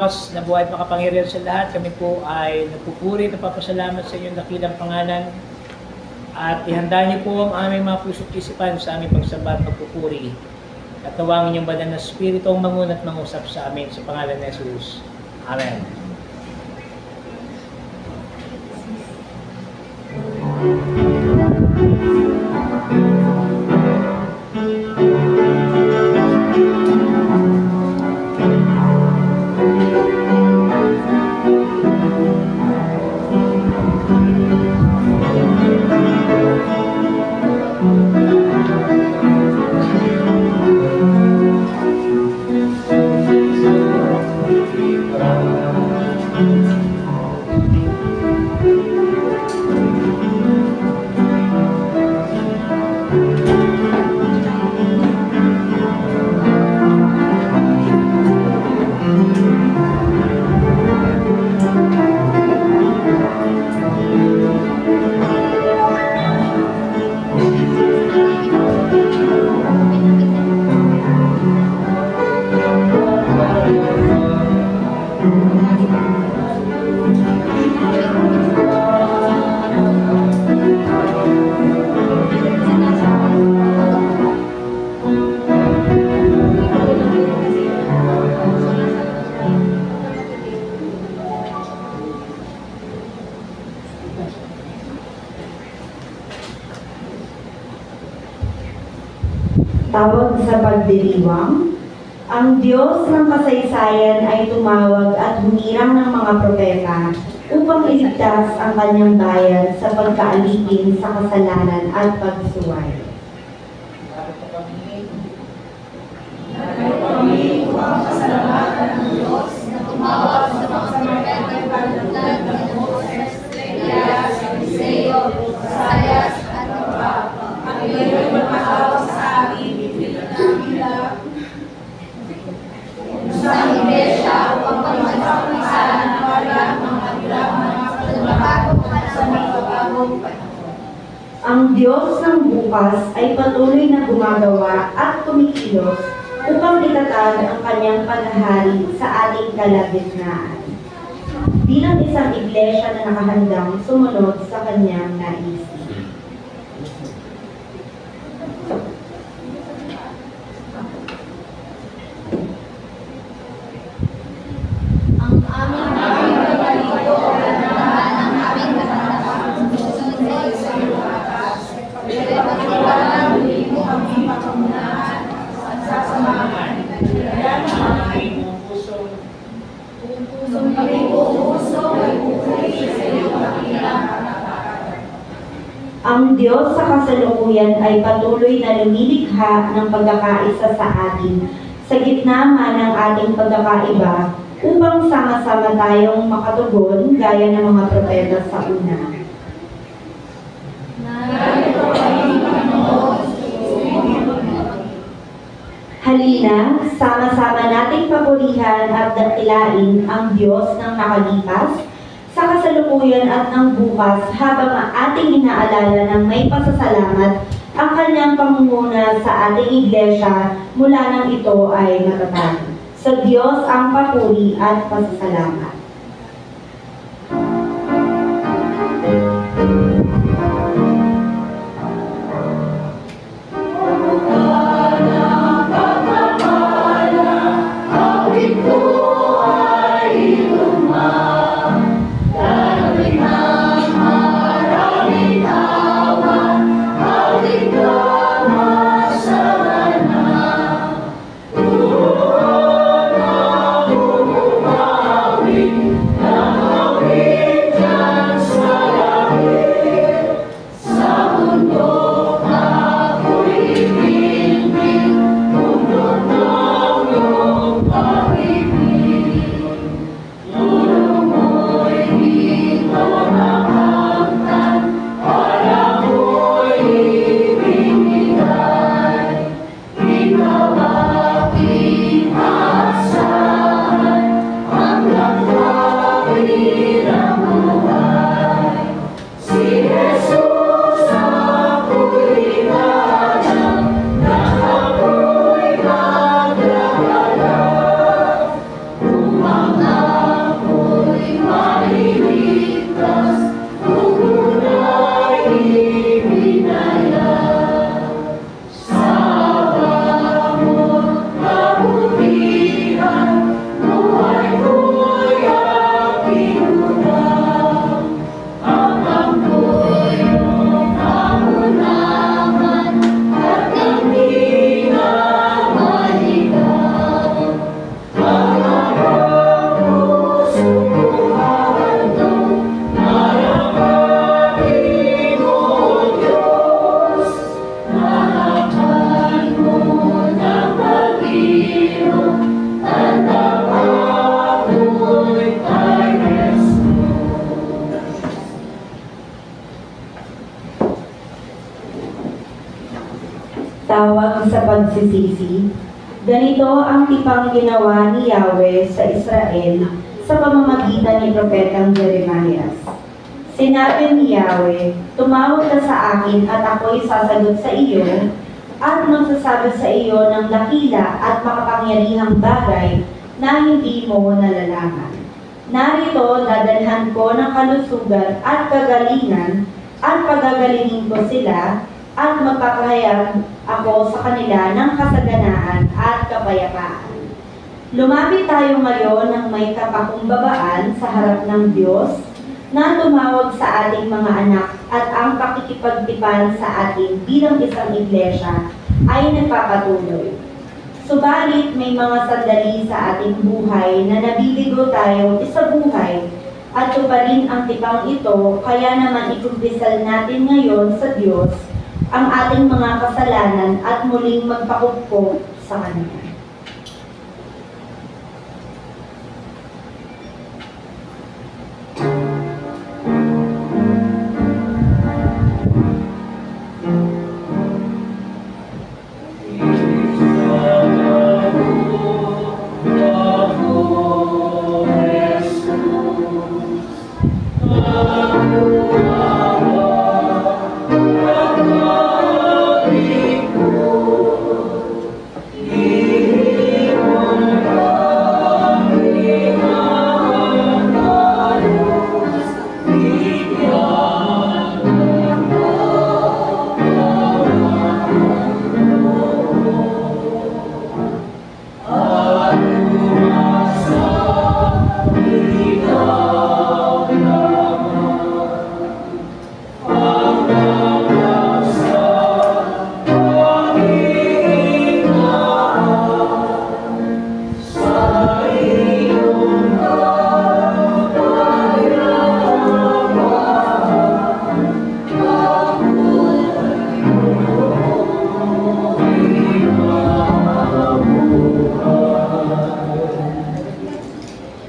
Diyos na buhay at makapangyarihan sa lahat, kami po ay nagpupuri at napapasalamat sa inyong dakilang pangalan at ihanda niyo po ang aming mga puso't isipan sa aming pagsamba at pagpupuri at nawangin yung banal na Espiritu ang mangun at mangusap sa amin sa pangalan ni Jesus. Amen. Tawag sa pagdiriwang. Ang Diyos ng kasaysayan ay tumawag at humirang ng mga propeta upang iligtas ang kanyang bayan sa pagkaalipin sa kasalanan at pagsuway. Kami upang pasalamatan ng Diyos na tumawag sa mga propeta ng pagdagdag ng Moses, Elias, Eliseo, Isaias, at iba. Ang iyo'y magpatawag sa amin, isang iglesia upang pagmamagitan ng mga pagbabagong sa mga bagong panahon. Ang Diyos ng bukas ay patuloy na gumagawa at kumikilos upang itatag ang kanyang paghahari sa ating kalagitnaan. Bilang isang iglesia na nakahandang sumunod sa kanyang nais. Ang Diyos sa kasalukuyan ay patuloy na lumilikha ng pagkakaisa sa atin sa gitna man ng ating pagkakaiba upang sama-sama tayong makatugon gaya ng mga propeta sa una. Halina, sama-sama nating papurihan at dakilain ang Diyos ng nakalipas, sa kasalukuyan at ng bukas habang ating inaalala ng may pasasalamat ang kanyang pangunguna sa ating iglesia mula nang ito ay matatag. Sa Diyos ang papuri at pasasalamat. We pagsisisi. Ganito ang tipang ginawa ni Yahweh sa Israel sa pamamagitan ni Propetang Jeremias. Sinabi ni Yahweh, tumawag ka sa akin at ako'y sasagot sa iyo at magsasabi sa iyo ng dakila at makapangyarihang bagay na hindi mo nalalaman. Narito, dadalhan ko ng kalusugan at kagalingan at pagagalingin ko sila at magpapahayag ako sa kanila ng kasaganaan at kapayapaan. Lumapit tayo ngayon ng may kapakumbabaan sa harap ng Diyos na tumawag sa ating mga anak at ang pakikipagtipan sa atin bilang isang iglesia ay nagpapatuloy. Subalit may mga sandali sa ating buhay na nabibigo tayo sa buhay at tuparin ang tipang ito, kaya naman ikumpisal natin ngayon sa Diyos ang ating mga kasalanan at muling magpakupkop sa Kanya.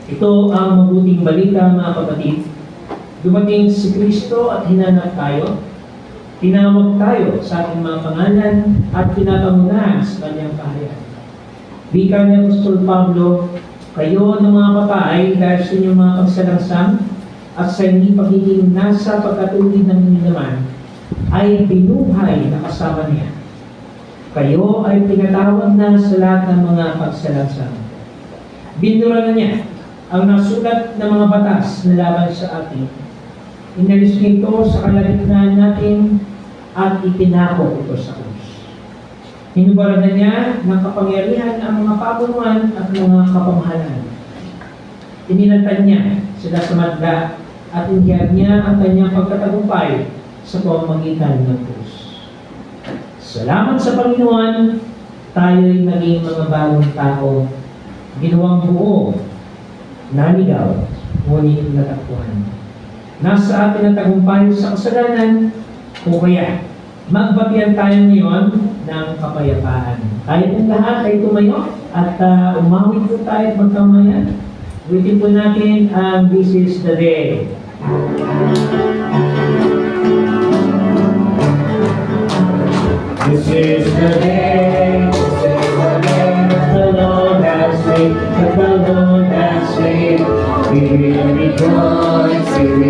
Ito ang mabuting balita, mga kapatid. Dumating si Kristo at hinanap tayo. Tinawag tayo sa ating mga pangalan at pinapangunahan sa kanyang kaharian. Wika ni Apostol Pablo, kayo ng mga babae dahil sa inyong mga pagsalangsang at sa hindi pagiging nasa pagkatulid ng inyong naman ay binuhay na kasama niya. Kayo ay pinatawag na sa lahat ng mga pagsalangsang. Binura na niya ang nasulat ng mga batas na laban sa atin. Inalis nito sa kalagitnaan natin at ipinako ito sa krus. Hinubara na niya ng kapangyarihan ang mga pabunuan at mga kapamahalan. Ininatan niya sila sa madla at inihayag niya ang kanyang pagtatagumpay sa pamamagitan ng krus. Salamat sa Panginoon, tayo'y naging mga bagong tao, ginawang buo, naligaw, ngunit natakbuhan. Nasa atin ang tagumpay sa kasalanan, o kaya magbatian tayo ngayon ng kapayapaan. Tayo pong lahat ay tumayo at umawit po tayo at magkamayan. Ulitin po natin ang This is the Day. This is the day, this is the day that the Lord has made, that the Lord has made. We will rejoice and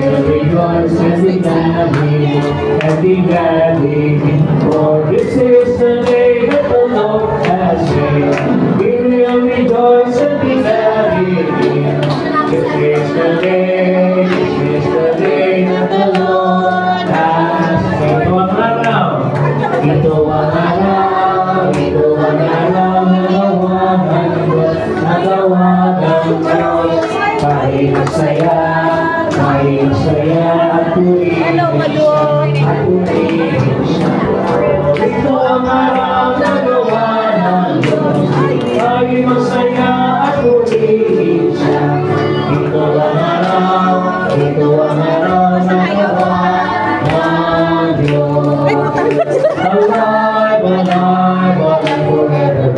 be glad in Him. For this is the day that the Lord has made. We will rejoice and be glad in Him. This is the day that the Lord has made. Ito ang araw, ito ang araw na gawa ng Diyos, nagawa ng Diyos. Kahit masaya at purihin siya. Ito ang araw na gawa ng Diyos, kahit masaya at purihin siya. Ito ang araw na gawa ng Diyos. Alive, alive, alive forever.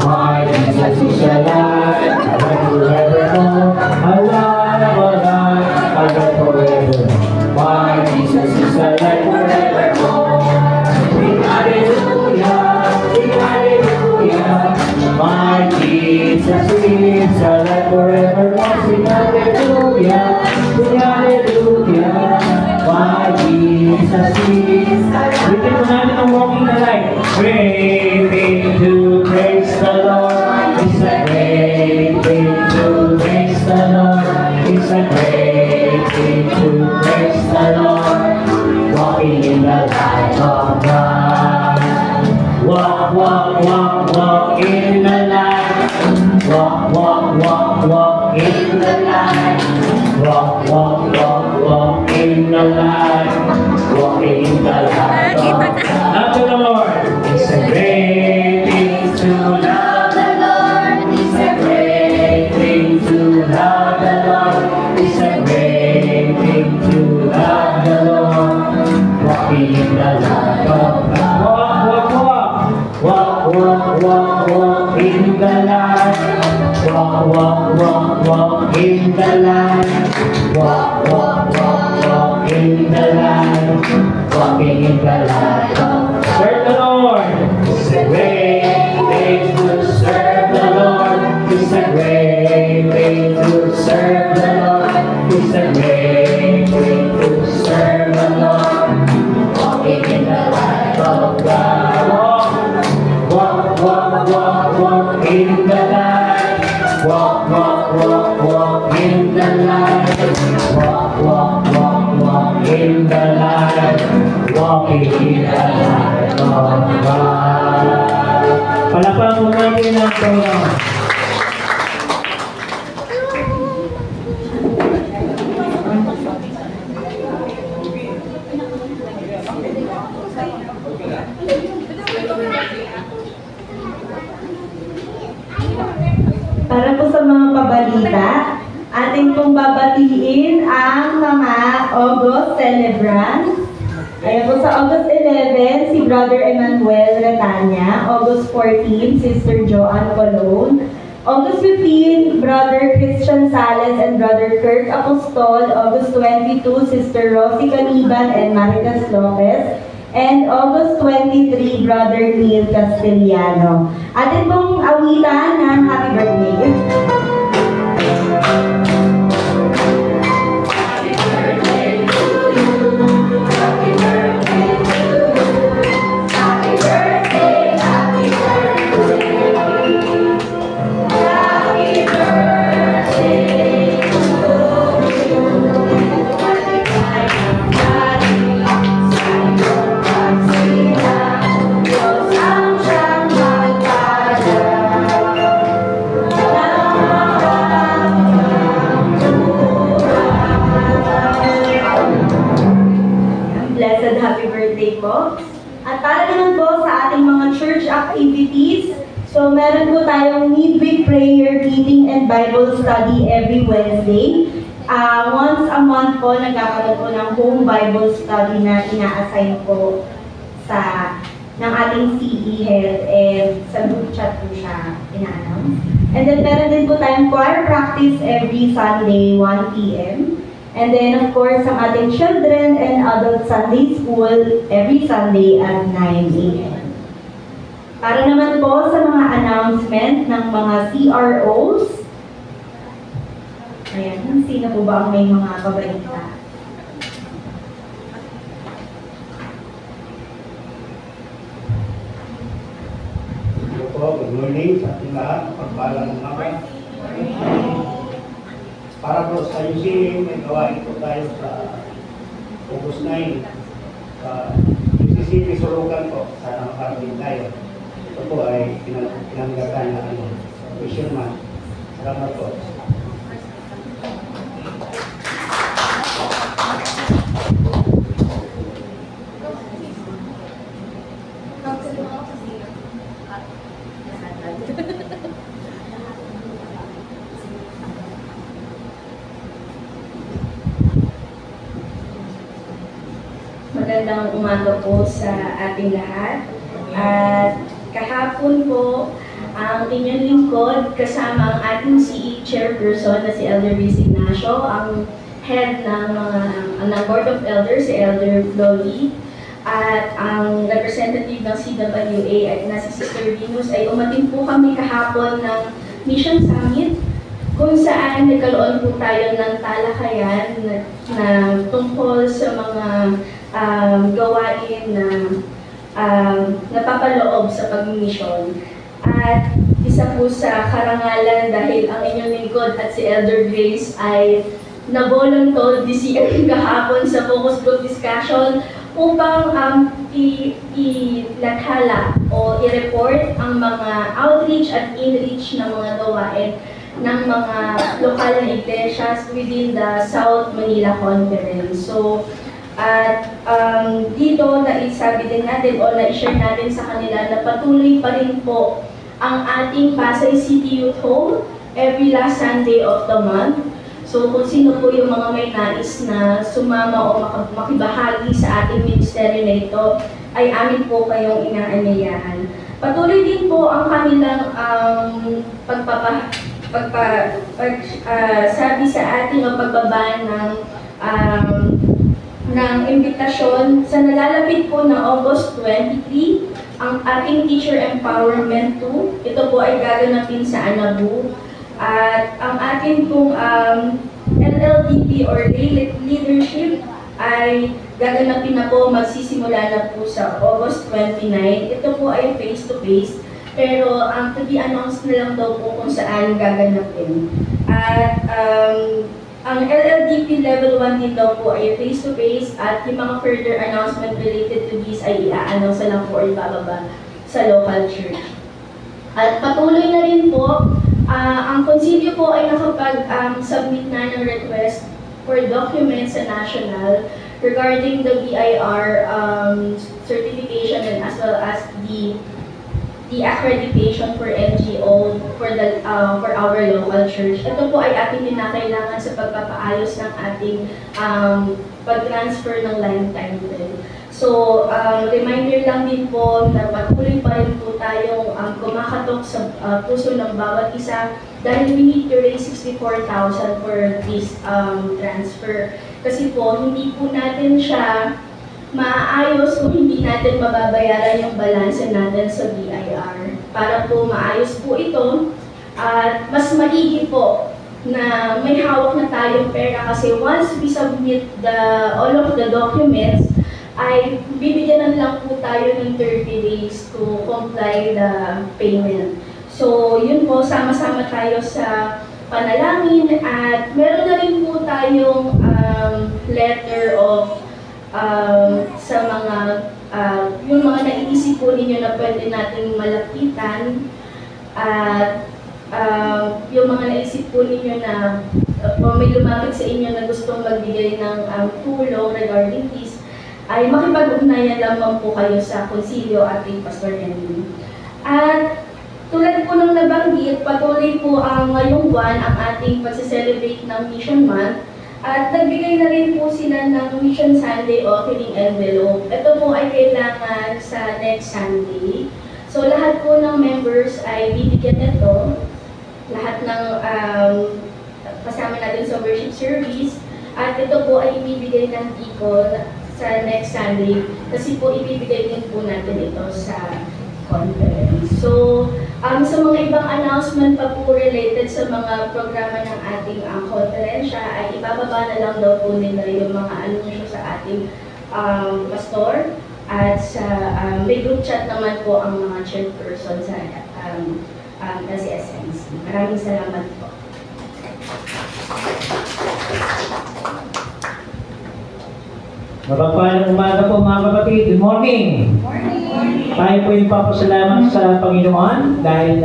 My Jesus is alive, alive forever. Alive, alive. in the light. Walk, walk, walk, walk in the light. Walking in the light of God. Unto the Lord is a great thing to love. The Lord is a Great thing to love the Lord. It's a great thing to love the Lord. Walking in the light of God. Walk, walk, walk. Walk, walk, walk, walk in the light. Walk, walk, walk, walk in the light. Walk, walk, walk, walk in the light. Walking in the light of God. Serve the Lord. It's a great thing to serve the Lord. It's a great thing to serve the Lord. It's a great thing to serve the Lord. Walking in the light of God. Walk, walk, walk, walk in the light. Walk, walk, walk, walk in the light. Walk, walk, walk, walk in the light. Walking in the light of God. Palakpakan mo natin ang Panginoon. Para po sa mga pabalita, atin pong babatiin ang mga August celebrants. Ayan po sa August 11, si Brother Emmanuel Retanya. August 14, Sister Joanne Colon. August 15, Brother Christian Sales and Brother Kirk Apostol. August 22, Sister Rosie Caniban and Maritas Lopez. And August 23, Brother Neil Castellano. Atin pong awitan ng happy birthday. At para naman po sa ating mga church activities, so meron po tayong midweek prayer, reading, and Bible study every Wednesday. Once a month po, nagkakaroon po ng home Bible study na ina-assign po ng ating CE Health, and sa group chat po siya ina-announce. And then meron din po tayong choir practice every Sunday, 1 p.m. And then, of course, ang ating children and adult Sunday school every Sunday at 9 a.m. Para naman po sa mga announcement ng mga CROs, ayan, sino po ba ang may mga pabalita? Hello po, good morning sa ating lahat. Pagpalang umaga. Para po sa UCA, may gawain po tayo sa August 9. UCC Sulukan po, sana makarating tayo. Ito po ay pinanggatan na Vision Month. Salamat po. Magandang umaga po sa ating lahat. At kahapon po, ang inyong lingkod kasama ang ating CE Chairperson na si Elder Riz Ignacio, ang head ng Board of Elders, si Elder Loli, at ang representative ng CWA at na si Sister Venus, ay umating po kami kahapon ng Mission Summit, kung saan nagkaroon po tayo ng talakayan na tungkol sa mga gawain na napapaloob sa pagmisyon. At isa po sa karangalan dahil ang inyong lingkod at si Elder Grace ay na-voluntold this year kahapon sa focus group discussion upang i-lathala o i-report ang mga outreach at in-reach na mga gawain ng mga lokal na iglesias within the South Manila Conference. So, at dito naisabi din natin o na-share natin sa kanila na patuloy pa rin po ang ating Pasay City Youth Home every last Sunday of the month. So kung sino po yung mga may nais na sumama o makibahagi sa ating ministeryo na ito, ay amin po kayong inaanyayahan. Patuloy din po ang kanilang sabi sa ating o pagbaba ng imbitasyon sa nalalapit po na August 23, ang ating Teacher Empowerment 2. Ito po ay gaganapin sa Anabu. At ang ating pong LLDP or Lay Leadership ay gaganapin na po, magsisimula na po sa August 29. Ito po ay face-to-face, pero to be announced na lang daw po kung saan gaganapin. At ang LLDP Level 1 din daw po ay face-to-face at yung mga further announcement related to this ay i-announce lang po or ibababa sa local church. At patuloy na rin po, ang konsilyo po ay nakapag-submit na ng request for documents sa national regarding the BIR certification and as well as the accreditation for NGO for our local church. Ito po ay ating kinakailangan sa pagpapaayos ng ating pag-transfer ng line title. So, reminder lang din po na patuloy pa rin po tayong kumakatok sa puso ng bawat isa dahil we need to raise 64,000 for this transfer. Kasi po, hindi po natin siya maayos kung hindi natin mababayaran yung balanse natin sa BIR. Para po maayos po ito, at mas maigi po na may hawak na tayong pera kasi once we submit all of the documents, ay bibigyan lang po tayo ng 30 days to comply the payment. So yun po, sama-sama tayo sa panalangin at meron na rin po tayong letter of sa mga yung mga naiisip po ninyo na pwede nating malapitan at yung mga naisip po ninyo na may lumapit sa inyo na gustong magbigay ng tulong regarding this, ay makipag-ugnayan lamang po kayo sa konsilyo at kay Pastor Henry. At tulad po ng nabanggit, patuloy po ngayong buwan ang ating pag-celebrate ng Mission Month. At nagbigay na rin po sila ng Mission Sunday offering envelope. Ito po ay kailangan sa next Sunday. So lahat po ng members ay bibigyan nito. Lahat ng kasama natin sa worship service. At ito po ay ibibigay ng deacon sa next Sunday. Kasi po ibibigay din po natin ito sa conference. So, sa mga ibang announcement pa po related sa mga programa ng ating konferensya ay ibababa na lang daw po nila yung mga anunsyo sa ating pastor at sa may group chat naman po ang mga chairperson sa SMC. Maraming salamat po. Mapagpalang umaga po mga kapatid. Good morning! Morning! Tayo po yung papasalamat sa Panginoon dahil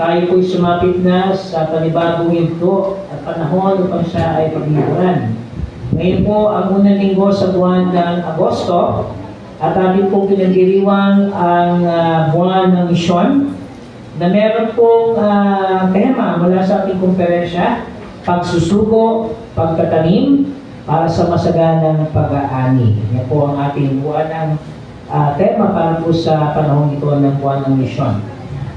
tayo po sumapit na sa panibagong yugto at panahon upang siya ay paglingkuran. Ngayon po ang unang linggo sa buwan ng Agosto at ating po pinagdiriwang ang buwan ng misyon na meron pong tema mula sa ating konferensya, pagsusugo, pagtatanim, para sa masaganang pag-aani. Yan po ang ating buwan ng tema para po sa panahon ito ng buwan ng misyon.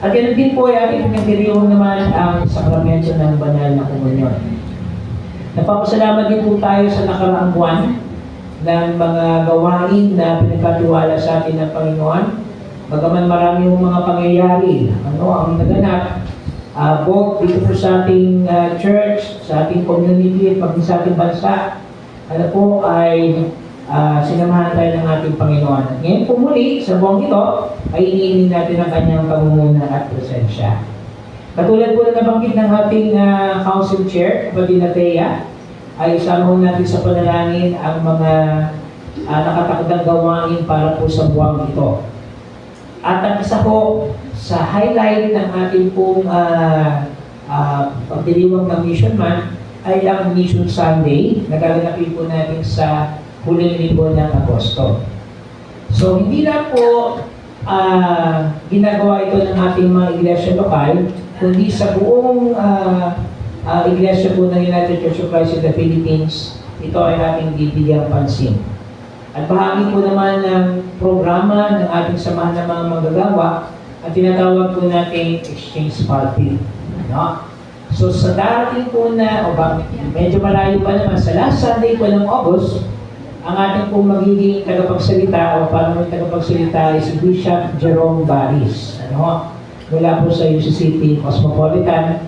At yan din po ay ating pinagdiriwang naman ang sakramento ng banal na komunyon. Napapasalamat din po tayo sa nakaraang buwan ng mga gawain na pinagkatiwala sa atin ng Panginoon. Bagaman marami yung mga pangyayari, ang naganap, both dito po sa ating church, sa ating community, at pag sa ating bansa, po ay sinamahan tayo ng ating Panginoon. At ngayon po muli, sa buwang ito, ay iniinig natin ang kanyang pangunguna at presensya. Katulad po na nabanggit ng ating council chair, Kapatid Thea, ay isama natin sa panalangin ang mga nakatakdang gawain para po sa buwang ito. At ang isa po sa highlight ng ating pong pagdiriwang ng Mission Month ay ang Mission Sunday na gaganapin po natin sa huling linggo ng Agosto. So, hindi lang po ginagawa ito ng ating mga iglesia lokal, kundi sa buong iglesia po ng United Church of Christ in the Philippines, ito ay ating bibigyang pansin. At bahagi po naman ng programa ng ating samahan ng mga manggagawa at tinatawag po natin exchange party. No? So sa darating po na, medyo malayo pa naman, sa last Sunday po ng August, ang ating pong magiging tagapagsalita o parang tagapagsalita ay si Bishop Jerome Baris. Ano? Mula po sa UCCP Cosmopolitan.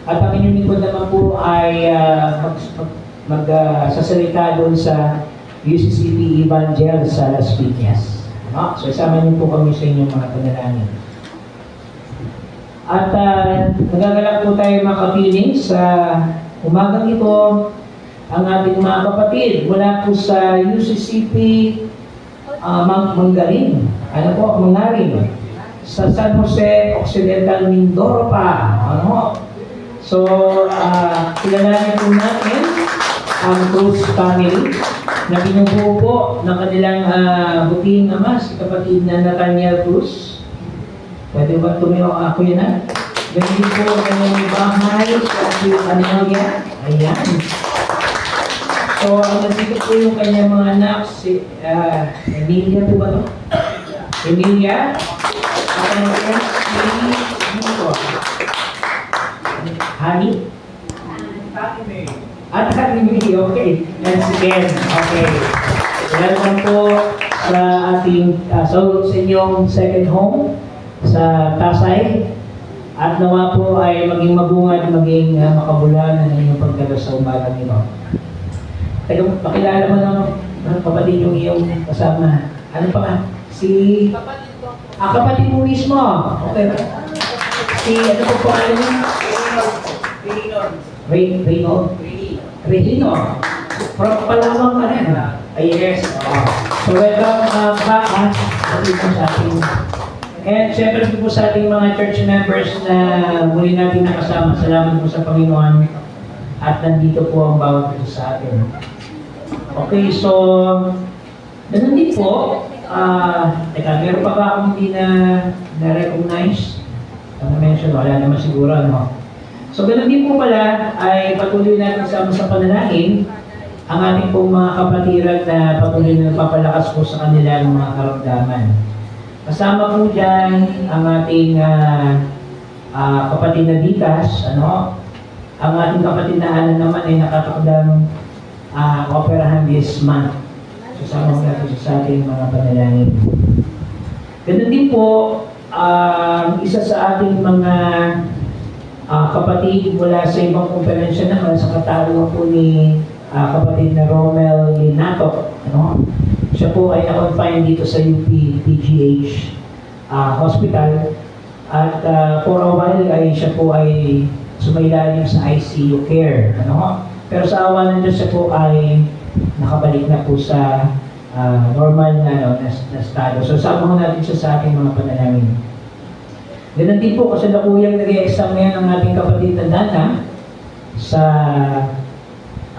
At ang inyong lingkod naman po ay magsasalita doon sa UCCP Evangel sa Las Piñas. No? So isama niyo po kami sa inyong mga panalangin. At nagagalak po tayo mga kapiling sa umagang ito ang ating mga kapatid mula po sa UCCP Mangarin. Ano po? Mangarin. Sa San Jose Occidental Mindoro pa. Ano? So, kilalanin po natin ang Cruz family na binubuo po ng kanilang buting ama, si kapatid na Nathaniel Cruz. Pwede ba tumiyo ako yun ha? Ganyan po ang kanyang bahay sa Amelia. Ayan. So, ang nandito po yung kanyang mga anak, si Emilia po ba ito? Emilia. At ano yan? Honey? At Honey, okay. Once again, okay. Welcome po sa ating, sa inyong second home sa Pasay. At nawa po ay maging mabungad, maging makabulan ang inyong pagdalo sa umaga nito. Pakilala mo ng kapatid yung iyong kasama. Ano pa nga? Si... kapatid mo mismo. Okay. Si, ano po po alam mo? Rehino. From Palawang ka rin. Ay, yes. So, welcome back sa ating. And syempre po sa ating mga church members na muli natin nakasama. Salamat po sa Panginoon. At nandito po ang bawat ito sa atin. Okay, so, ganun din po. Meron pa ba akong hindi na-recognize? Na-mention, wala naman siguro, no? So, ganun din po pala ay patuloy natin sa panalangin ang ating pong mga kapatiran na patuloy na papalakas po sa kanilang mga karamdaman. Kasama po dyan ang ating kapatid na Ditas, ano? Ang ating kapatid na Ana naman ay nakatakdang operahan this month. Kasama po natin sa ating mga panalangin. Ganun din po, isa sa ating mga kapatid mula sa ibang komperensya naman sa katarungan po ni kapatid na Romel Linato. Ano? Siya po ay na-confine dito sa UP PGH Hospital at for a while ay siya po ay sumailalim sa ICU care. Ano? Pero sa awa ng Diyos siya po ay nakabalik na po sa normal na estado. So sama natin siya sa ating mga panalangin. Ganun din po kasi nakuyang nag-e-exam ngayon ang ating kapatid na Dana sa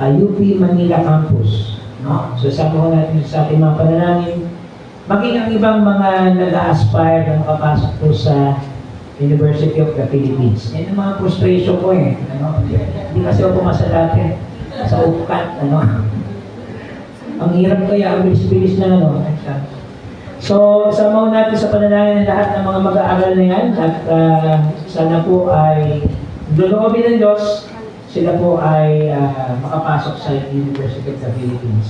UP Manila Campus. No? So sama natin sa ating mga panalangin. Maging ang ibang mga nag-a-aspire na makapasok po sa University of the Philippines. Yan ang mga frustration ko eh. Ano? Hindi kasi ako pumasa dati sa UPCAT. Ano? Ang hirap kaya, ang bilis-bilis na ano. So, sama natin sa panalangin ng lahat ng mga mag-aaral na yan at sana po ay lulokobin ng Diyos, sila po ay makapasok sa University of the Philippines.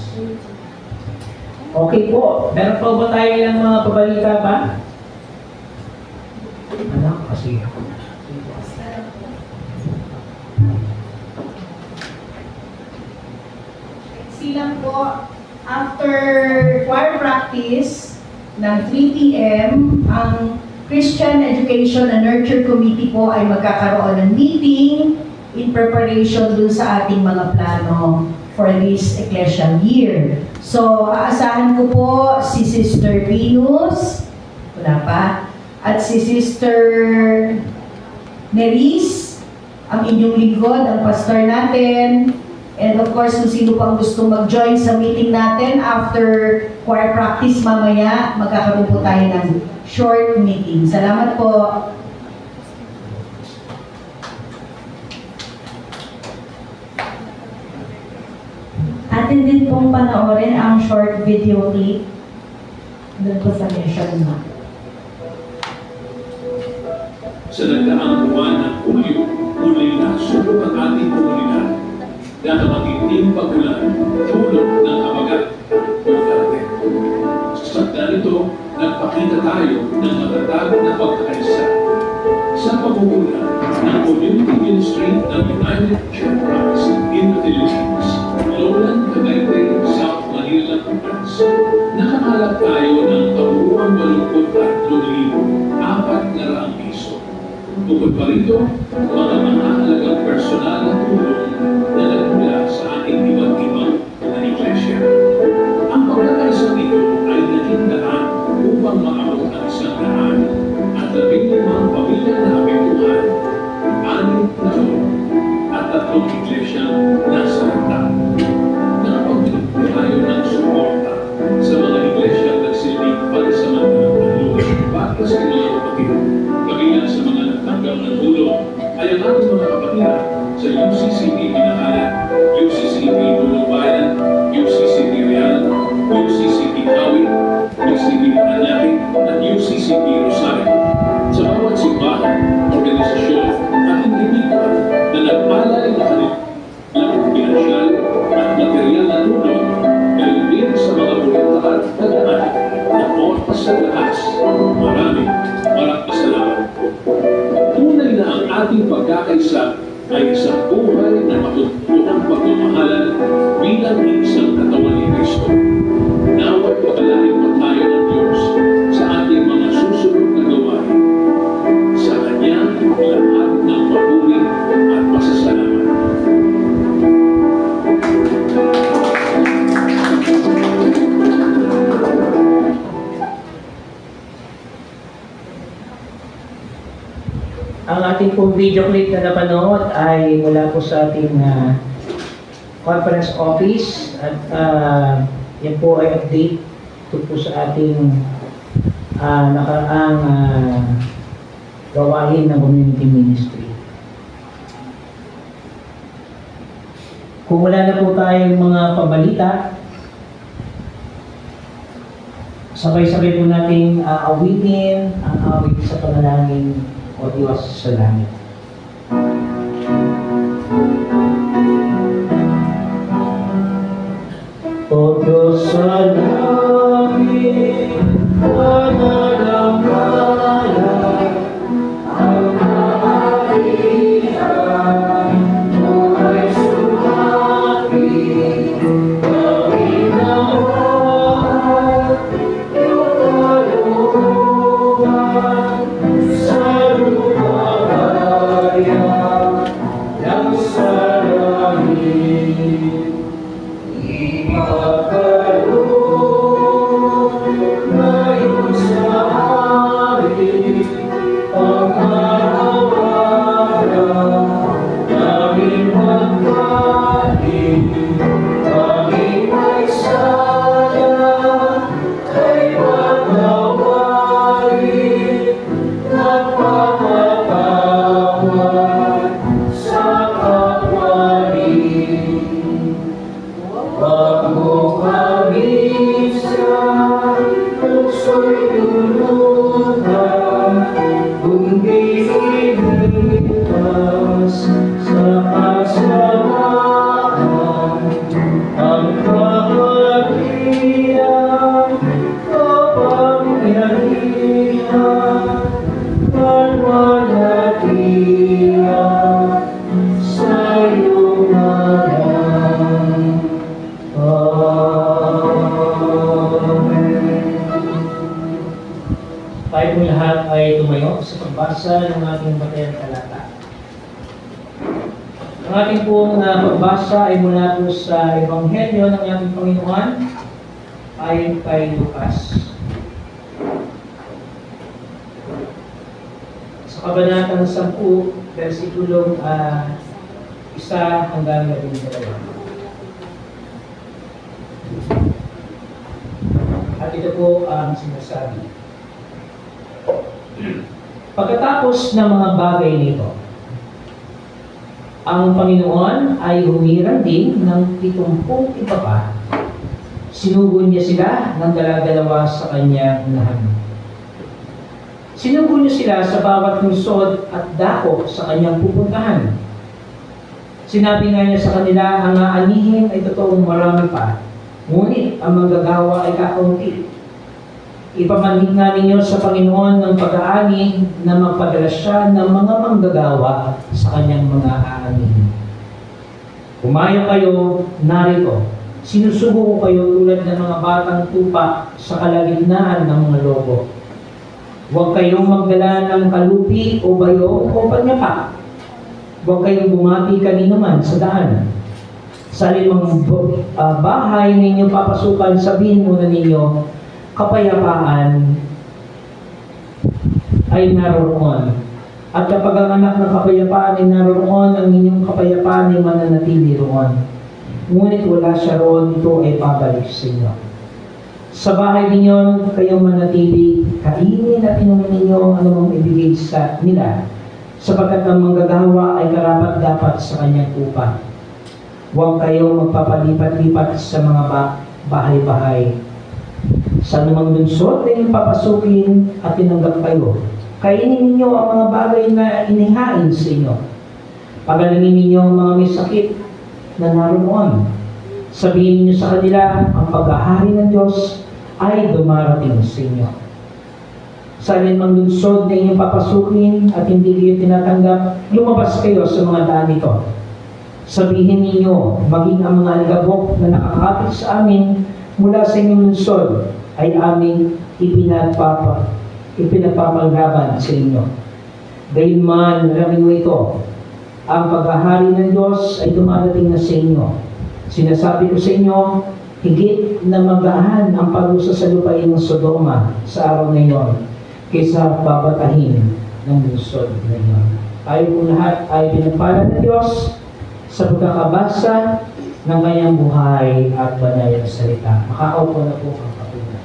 Okay po. Meron pa ba tayo ng mga pabalita pa? Ano? Kasi... Silang po, after choir practice ng 3 p.m., ang Christian Education and Nurture Committee po ay magkakaroon ng meeting in preparation dun sa ating mga plano for this ecclesial year. So, aasahan ko po si Sister Venus, wala pa, at si Sister Neris, ang inyong lingkod, ang pastor natin, and of course, kung sino pang gusto mag-join sa meeting natin after choir practice mamaya, magkakaroon po tayo ng short meeting. Salamat po. Atin din pong panoorin ang short video clip doon po sa mission mo. Sa nagdaang buwan ng Hulyo, muli na sulok ang ating komunidad dahil matinding pagulan, tulog ng kabagat o karatet. Sa ganito, nagpakita tayo ng matatag na pagkakaisa. Sa pamumulan ng Community Ministry ng United Church Christ in the Philippines, Lowland, Cavite, South Manila, Province, nakakalat tayo ng kabuuang 83,400 piso. Bukod pa rito, mga mahalagang personal na tulong na nagmula sa ating iba't ibang na iglesia. Ang pagkakaisa nito ay naging daan upang maabot ang 100 at 15 pamilyang naapektuhan, 6 na loob, at 3 iglesyang nasa ranta. Nakapagbigay tayo ng suporta sa mga iglesyang nagsilbing pansamantalang tulong para sa mga kapatid. Kabilang sa mga nagtanggap ng tulong ay ang ating mga kapatiran sa UCCP Pinakalan, UCCP Tulubayan, UCCP Real, UCCP Kawit, UCCP Paranaque, at UCCP Rosario. Sa bawat simbahan, organisasyon at individual na nagpalay na kanilang pinansyal at material na tulong, gayon din sa mga voluntar na daan na oras sa lakas. Maraming salamat. Tunay na ang ating pagkakaisa ay isang buhay na matutuang pagmamahalan bilang isang katawan ni Kristo. Naway pagkalain pa tayo ng Diyos sa ating mga susunod na gawain. Sa Kanya, lahat ng papuri at pasasalamat. Ang ating pong video clip na napanood ay mula po sa ating conference office at yan po ay update ito po sa ating nakaraang gawain ng community ministry. Kung wala na po tayong mga pabalita, sabay-sabay po nating awitin ang awit sa panalangin o Diyos sa langit. O Diyos sa langit, panalangkalan, ang kaharian mo ay sumapit, Panginoon, iyong kalooban sa lupahayan ng sa langit. Ipagkaloob ngayon sa amin ang araw-araw naming pagkain, aming pagsaya ay pagkawain at pagpapatawad sa kapwanin. Bago kami sa tukso'y luluhan, kundi iligtas sa kasamaan, ang kaharian, kapangyarihan, panwalhatian sa iyong ngalan. Tayo po lahat ay tumayo sa pagbasa ng ating batayang talata. Ang ating pong pagbasa ay mula po sa Ebanghelyo ng ating Panginoon ayon kay Lucas. Sa Kabanatang 10, versikulong 1 hanggang 12. At ito po ang sinasabi. Pagkatapos ng mga bagay nito, ang Panginoon ay humirang din ng 70 iba pa. Sinugo niya sila ng dala-dalawa sa kanyang unahan. Sinugo niya sila sa bawat lungsod at dako sa kanyang pupuntahan. Sinabi nga niya sa kanila, ang aanihin ay totoong marami pa, ngunit ang manggagawa ay kakaunti. Ipamanhid nga ninyo sa Panginoon ng pag-aani na magpadala siya ng mga manggagawa sa kanyang mga aanihin. Kumayo kayo, narito. Sinusugo ko kayo tulad ng mga batang tupa sa kalagitnaan ng mga lobo. Huwag kayong magdala ng kalupi o bayo o panyapa. Huwag kayong bumati kanino man sa daan. Sa limang bahay ninyo papasukan, sabihin muna ninyo, kapayapaan ay naroon. At kapag ang anak ng kapayapaan ay naroon, ang inyong kapayapaan ay mananatili roon. Ngunit wala siya roon, ito ay pabalik sa inyo. Sa bahay ninyo, kayong manatili, kainin at inumin ninyo anumang ibigay sa nila, sapagkat ang manggagawa ay karapat-dapat sa kanyang tupa. Huwag kayong magpapalipat-lipat sa mga bahay-bahay. Sa anumang lungsod na inyong papasukin at tinanggap kayo, kainin ninyo ang mga bagay na inihain sa inyo. Pagalingin ninyo ang mga may sakit na naroon. Sabihin ninyo sa kanila, ang paghahari ng Diyos ay dumarating sa inyo. Sa anumang lungsod na inyong papasukin at hindi kayo tinatanggap, lumabas kayo sa mga daan nito. Sabihin ninyo, maging ang mga aligabok na nakakapit sa amin mula sa inyong lungsod ay aming ipinagpapanglaban sa inyo. Gayunman, alam niyo ito, ang paghahari ng Diyos ay dumarating na sa inyo. Sinasabi ko sa inyo, higit na magaan ang parusa sa lupain ng Sodoma sa araw na iyon kaysa babatahin ng lungsod na iyon. Tayo po lahat ay pinagpala ng Diyos sa pagkakabasa ng kanyang buhay at banal na salita. Makaupo na po ang kapuna.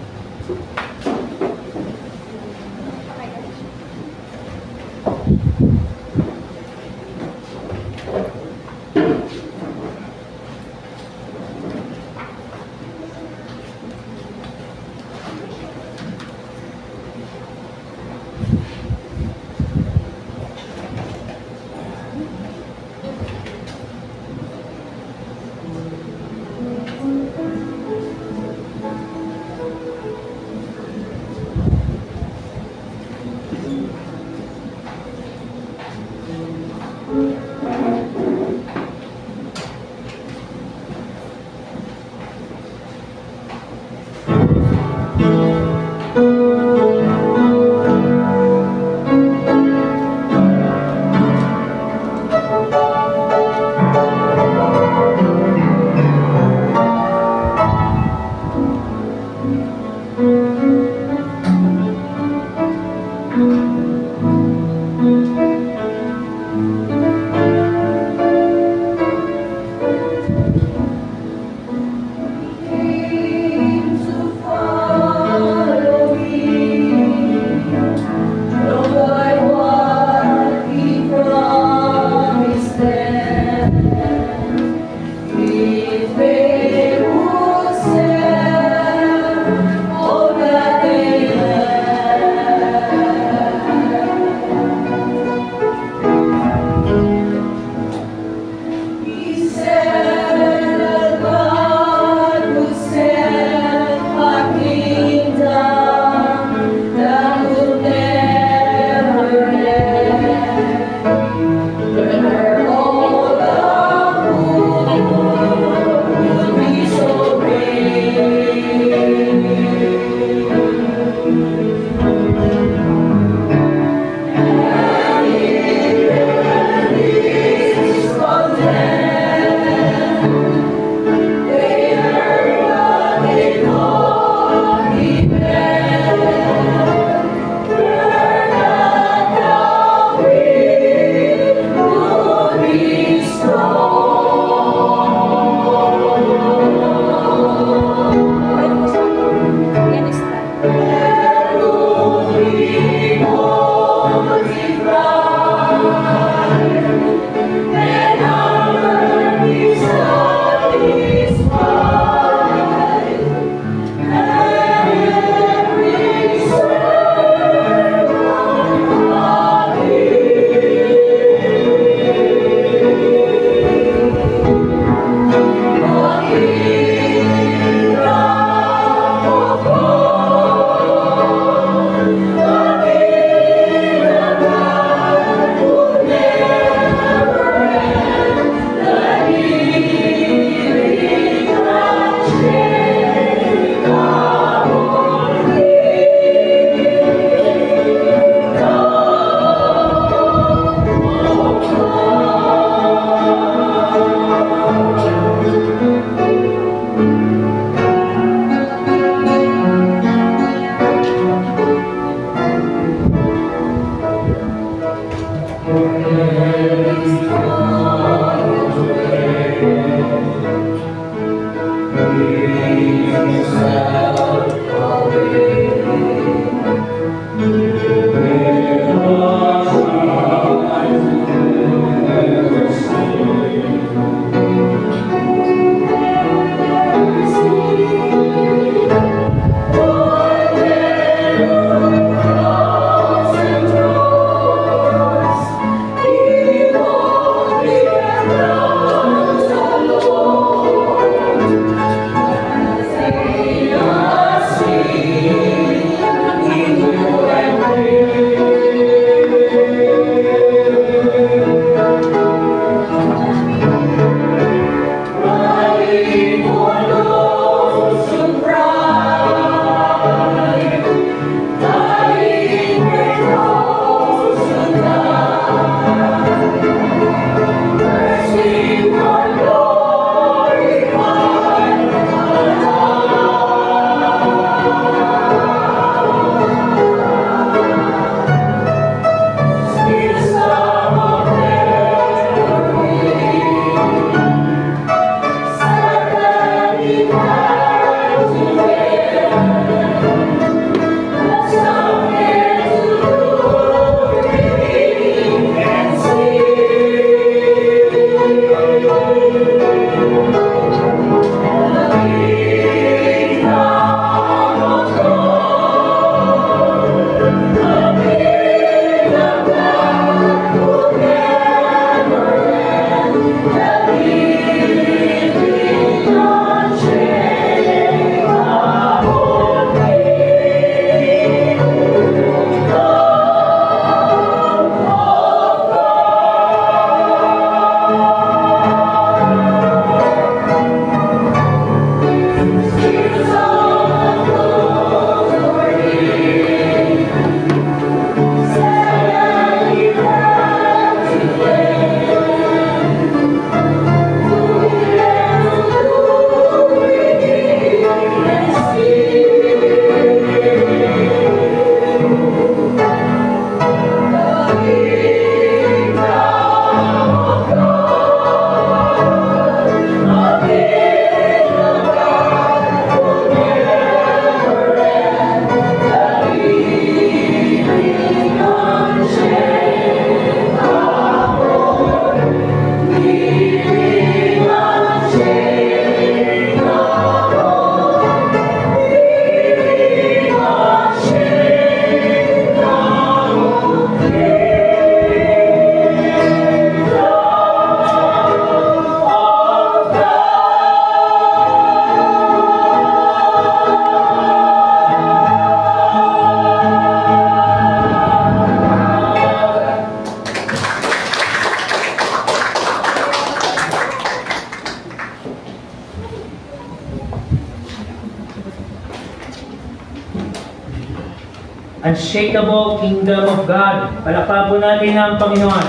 Unshakable Kingdom of God. Palakpakan po natin ang Panginoon.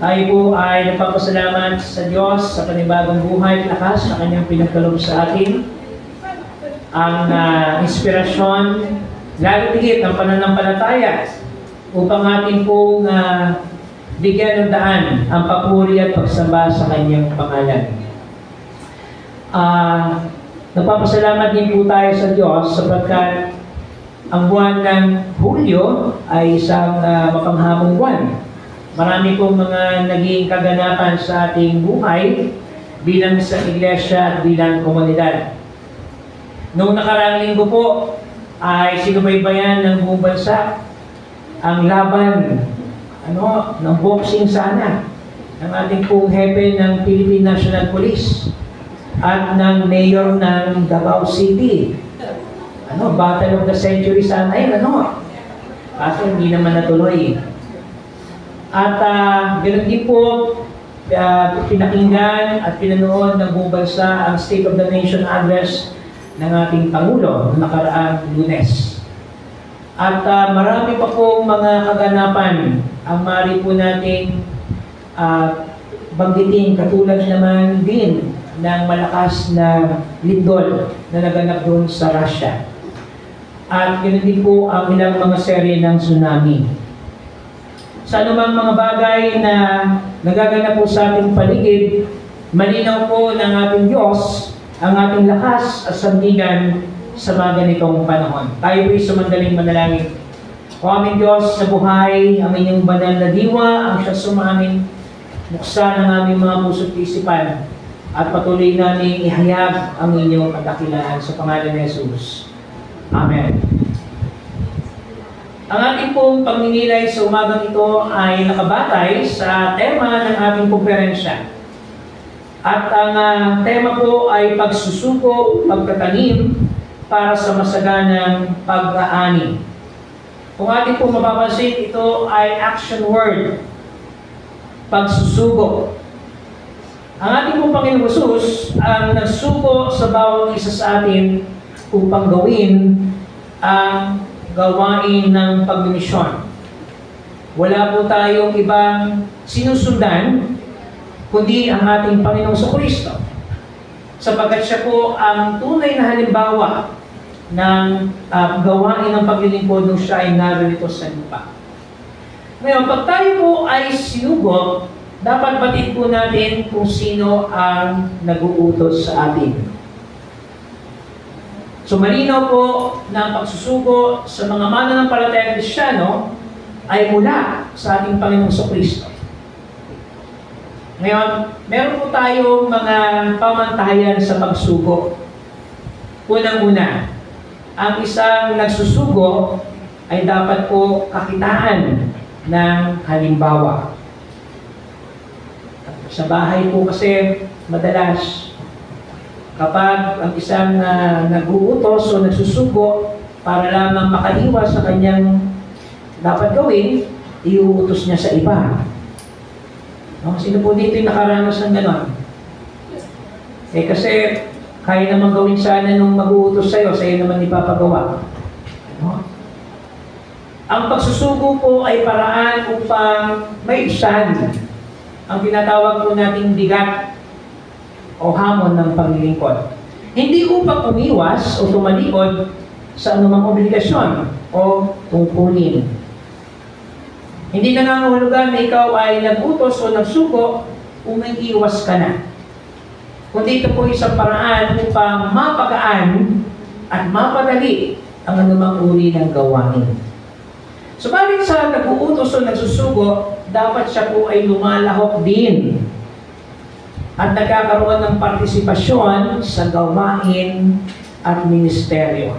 Tayo po ay nagpapasalamat sa Diyos sa panibagong buhay at lakas na Kanyang pinagkaloob sa atin. Ang inspirasyon, lalo tigit ang pananampalataya upang atin pong bigyan ng daan ang papuri at pagsamba sa Kanyang pangalan. Nagpapasalamat din po tayo sa Diyos sapagkat ang buwan ng Hulyo ay isang mapanghamong buwan. Marami pong mga naging kaganapan sa ating buhay bilang sa iglesia at bilang komunidad. Noong nakaraang linggo po ay sinubaybayan ng buong bansa ang laban ng boxing sana ng ating pong hepe ng Philippine National Police at ng mayor ng Davao City. Battle of the century sana yun, Kaso hindi naman natuloy. At ganoon din po, pinakinggan at pinanood ng buong bansa ang State of the Nation address ng ating Pangulo noong nakaraang Lunes. At marami pa pong mga kaganapan ang maaari po nating banggitin, katulad naman din ng malakas na lindol na naganap doon sa Russia. At ganoon din po ang ilang mga serye ng tsunami. sa anumang mga bagay na nagaganap po sa ating paligid, malinaw po ng ating Diyos ang ating lakas at sandigan sa mga ganitong panahon. Tayo po'y sumandaling manalangin. O aming Diyos sa buhay, ang inyong banal na diwa, ang siya sumamin, buksan ang aming mga puso't isipan, at patuloy namin ihayag ang inyong kadakilaan sa pangalan ni Jesus. Amen. Ang ating pong pagninilay sa umagang ito ay nakabatay sa tema ng ating konferensya. At ang tema po ay pagsusuko, pagtatanim para sa masaganang pag-aani. Kung ating pong mapapansin, ito ay action word. Pagsusuko. Ang ating pong Panginoon Jesus ang nagsuko sa bawat isa sa atin upang gawin ang gawain ng pagmimisyon. Wala po tayong ibang sinusundan kundi ang ating Panginoong Kristo, sapagkat siya po ang tunay na halimbawa ng gawain ng paglilingkod nung siya ay narito sa lupa. Ngayon, pag tayo po ay sinugo, dapat batid po natin kung sino ang nag-uutos sa atin. So malinaw po na ang pagsusugo sa mga mananampalatayang Kristiyano ay mula sa ating Panginoong Kristo. Ngayon, meron po tayong mga pamantayan sa pagsugo. Unang-una, ang isang nagsusugo ay dapat po kakitaan ng halimbawa. Sa bahay po kasi madalas kapag ang isang nag-uutos o nagsusugo para lamang makaliwas sa kanyang dapat gawin, iuutos niya sa iba. No? Sino po dito yung nakaranas ng gano'n? Kasi kaya naman gawin sana nung mag-uutos sa'yo naman ipapagawa. No? Ang pagsusugo po ay paraan upang may isan ang tinatawag po nating bigat o hamon ng paglilingkod. Hindi upang umiwas o tumalikod sa anumang obligasyon o tungkulin. Hindi nangangahulugan na ikaw ay nag-utos o nagsuko, umiiwas ka na. Kundi ito po isang paraan upang mapagaan at mapadali ang anumang uri ng gawain. Subalit sa nag-uutos o nagsusugo, dapat siya po ay lumalahok din at nagkakaroon ng partisipasyon sa gawain at ministeryo.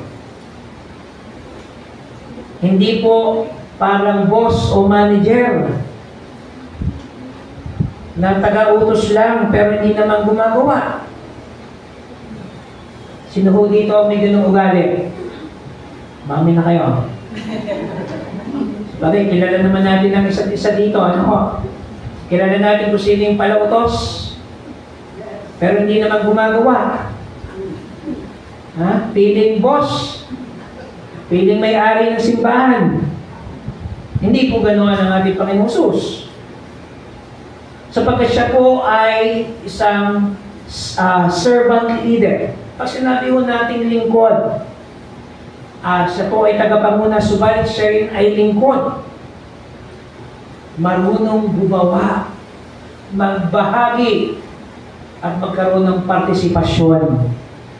Hindi po parang boss o manager na taga-utos lang pero hindi naman gumagawa. Sino ho dito may ganung ugali? Mami na kayo. Bagay, kilala naman natin ang isa't isa dito. Ano ho? Kilala natin kung sino yung palautos. Pero hindi naman gumagawa. Piling boss. Piling may-ari ng simbahan. Hindi po ganoon ang ating Panginoong Jesus. Sapagkat siya po ay isang servant leader. Pag sinabi ho nating lingkod, siya po ay tagapanguna, subalit siya rin ay lingkod. Marunong gumawa, magbahagi, at magkaroon ng partisipasyon.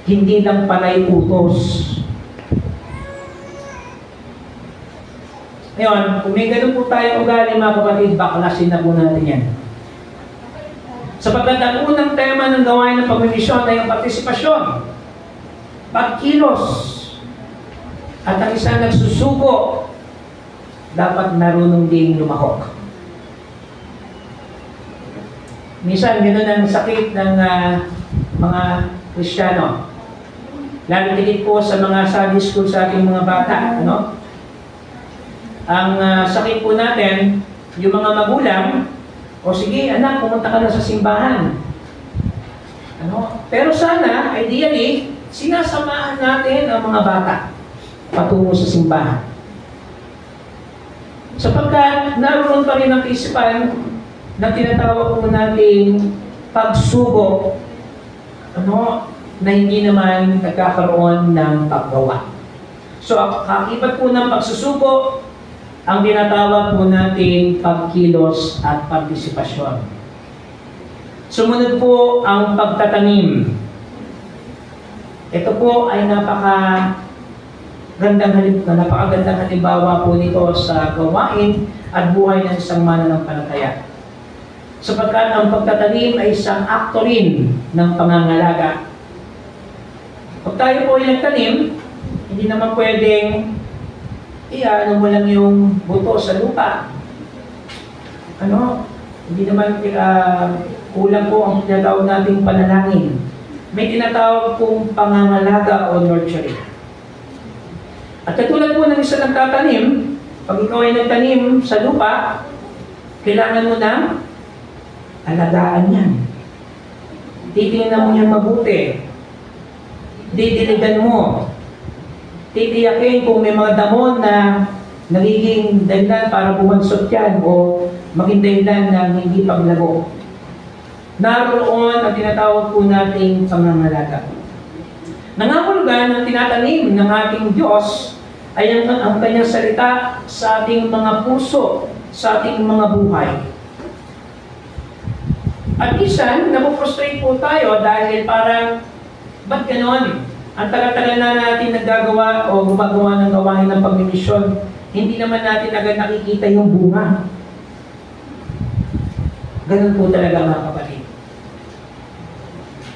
Hindi lang pala'y utos. Ngayon, kung may ganun po tayong ugali, mga kapatid, baklasin na po natin yan. Sapagkat ang unang tema ng gawain ng pagmimisyon ay ang partisipasyon, pagkilos, at ang isang nagsusuko, dapat marunong din lumahok. Minsan, gano'n ang sakit ng mga Kristiyano. Lalo tigit po sa mga Sunday school sa ating mga bata. Ano? Ang sakit po natin, yung mga magulang, o sige anak, pumunta ka na sa simbahan. Ano? Pero sana, ideally, sinasamahan natin ang mga bata patungo sa simbahan. Sapagkat naroon pa rin ang isipan na tinatawag po natin pagsugo, na hindi naman nagkakaroon ng paggawa. So, kakibat po ng pagsusugo ang tinatawag po nating pagkilos at partisipasyon. Sumunod po ang pagtatanim. Ito po ay napakagandang halimbawa po nito sa gawain at buhay ng isang mananampalataya. Sapagkat ang pagtatanim ay isang akto rin ng pangangalaga. Pag tayo po ay nagtanim, hindi naman pwedeng iano mo lang yung buto sa lupa. Hindi naman kulang po ang tinatawag nating panalangin. May tinatawag pong pangangalaga o nurturing. At katulad po ng isa nagtatanim, pag ikaw ay nagtanim sa lupa, kailangan mo na alagaan yan. Titingnan mo yan mabuti. Didiligan mo. Titiyakin kung may mga damo na nagiging dahilan para bumansot yan o maging dahilan ng hindi paglago. Naroon ang tinatawag po nating pangangalaga. Nangangulugan ng tinatanim ng ating Diyos ay ang kanyang salita sa ating mga puso, sa ating mga buhay. At minsan, napuprostrate po tayo dahil parang, ba't ganon? Ang tagal-tagal na natin naggagawa o gumagawa ng gawain ng pagmimisyon, hindi naman natin agad nakikita yung bunga. Ganun po talaga mga kapatid.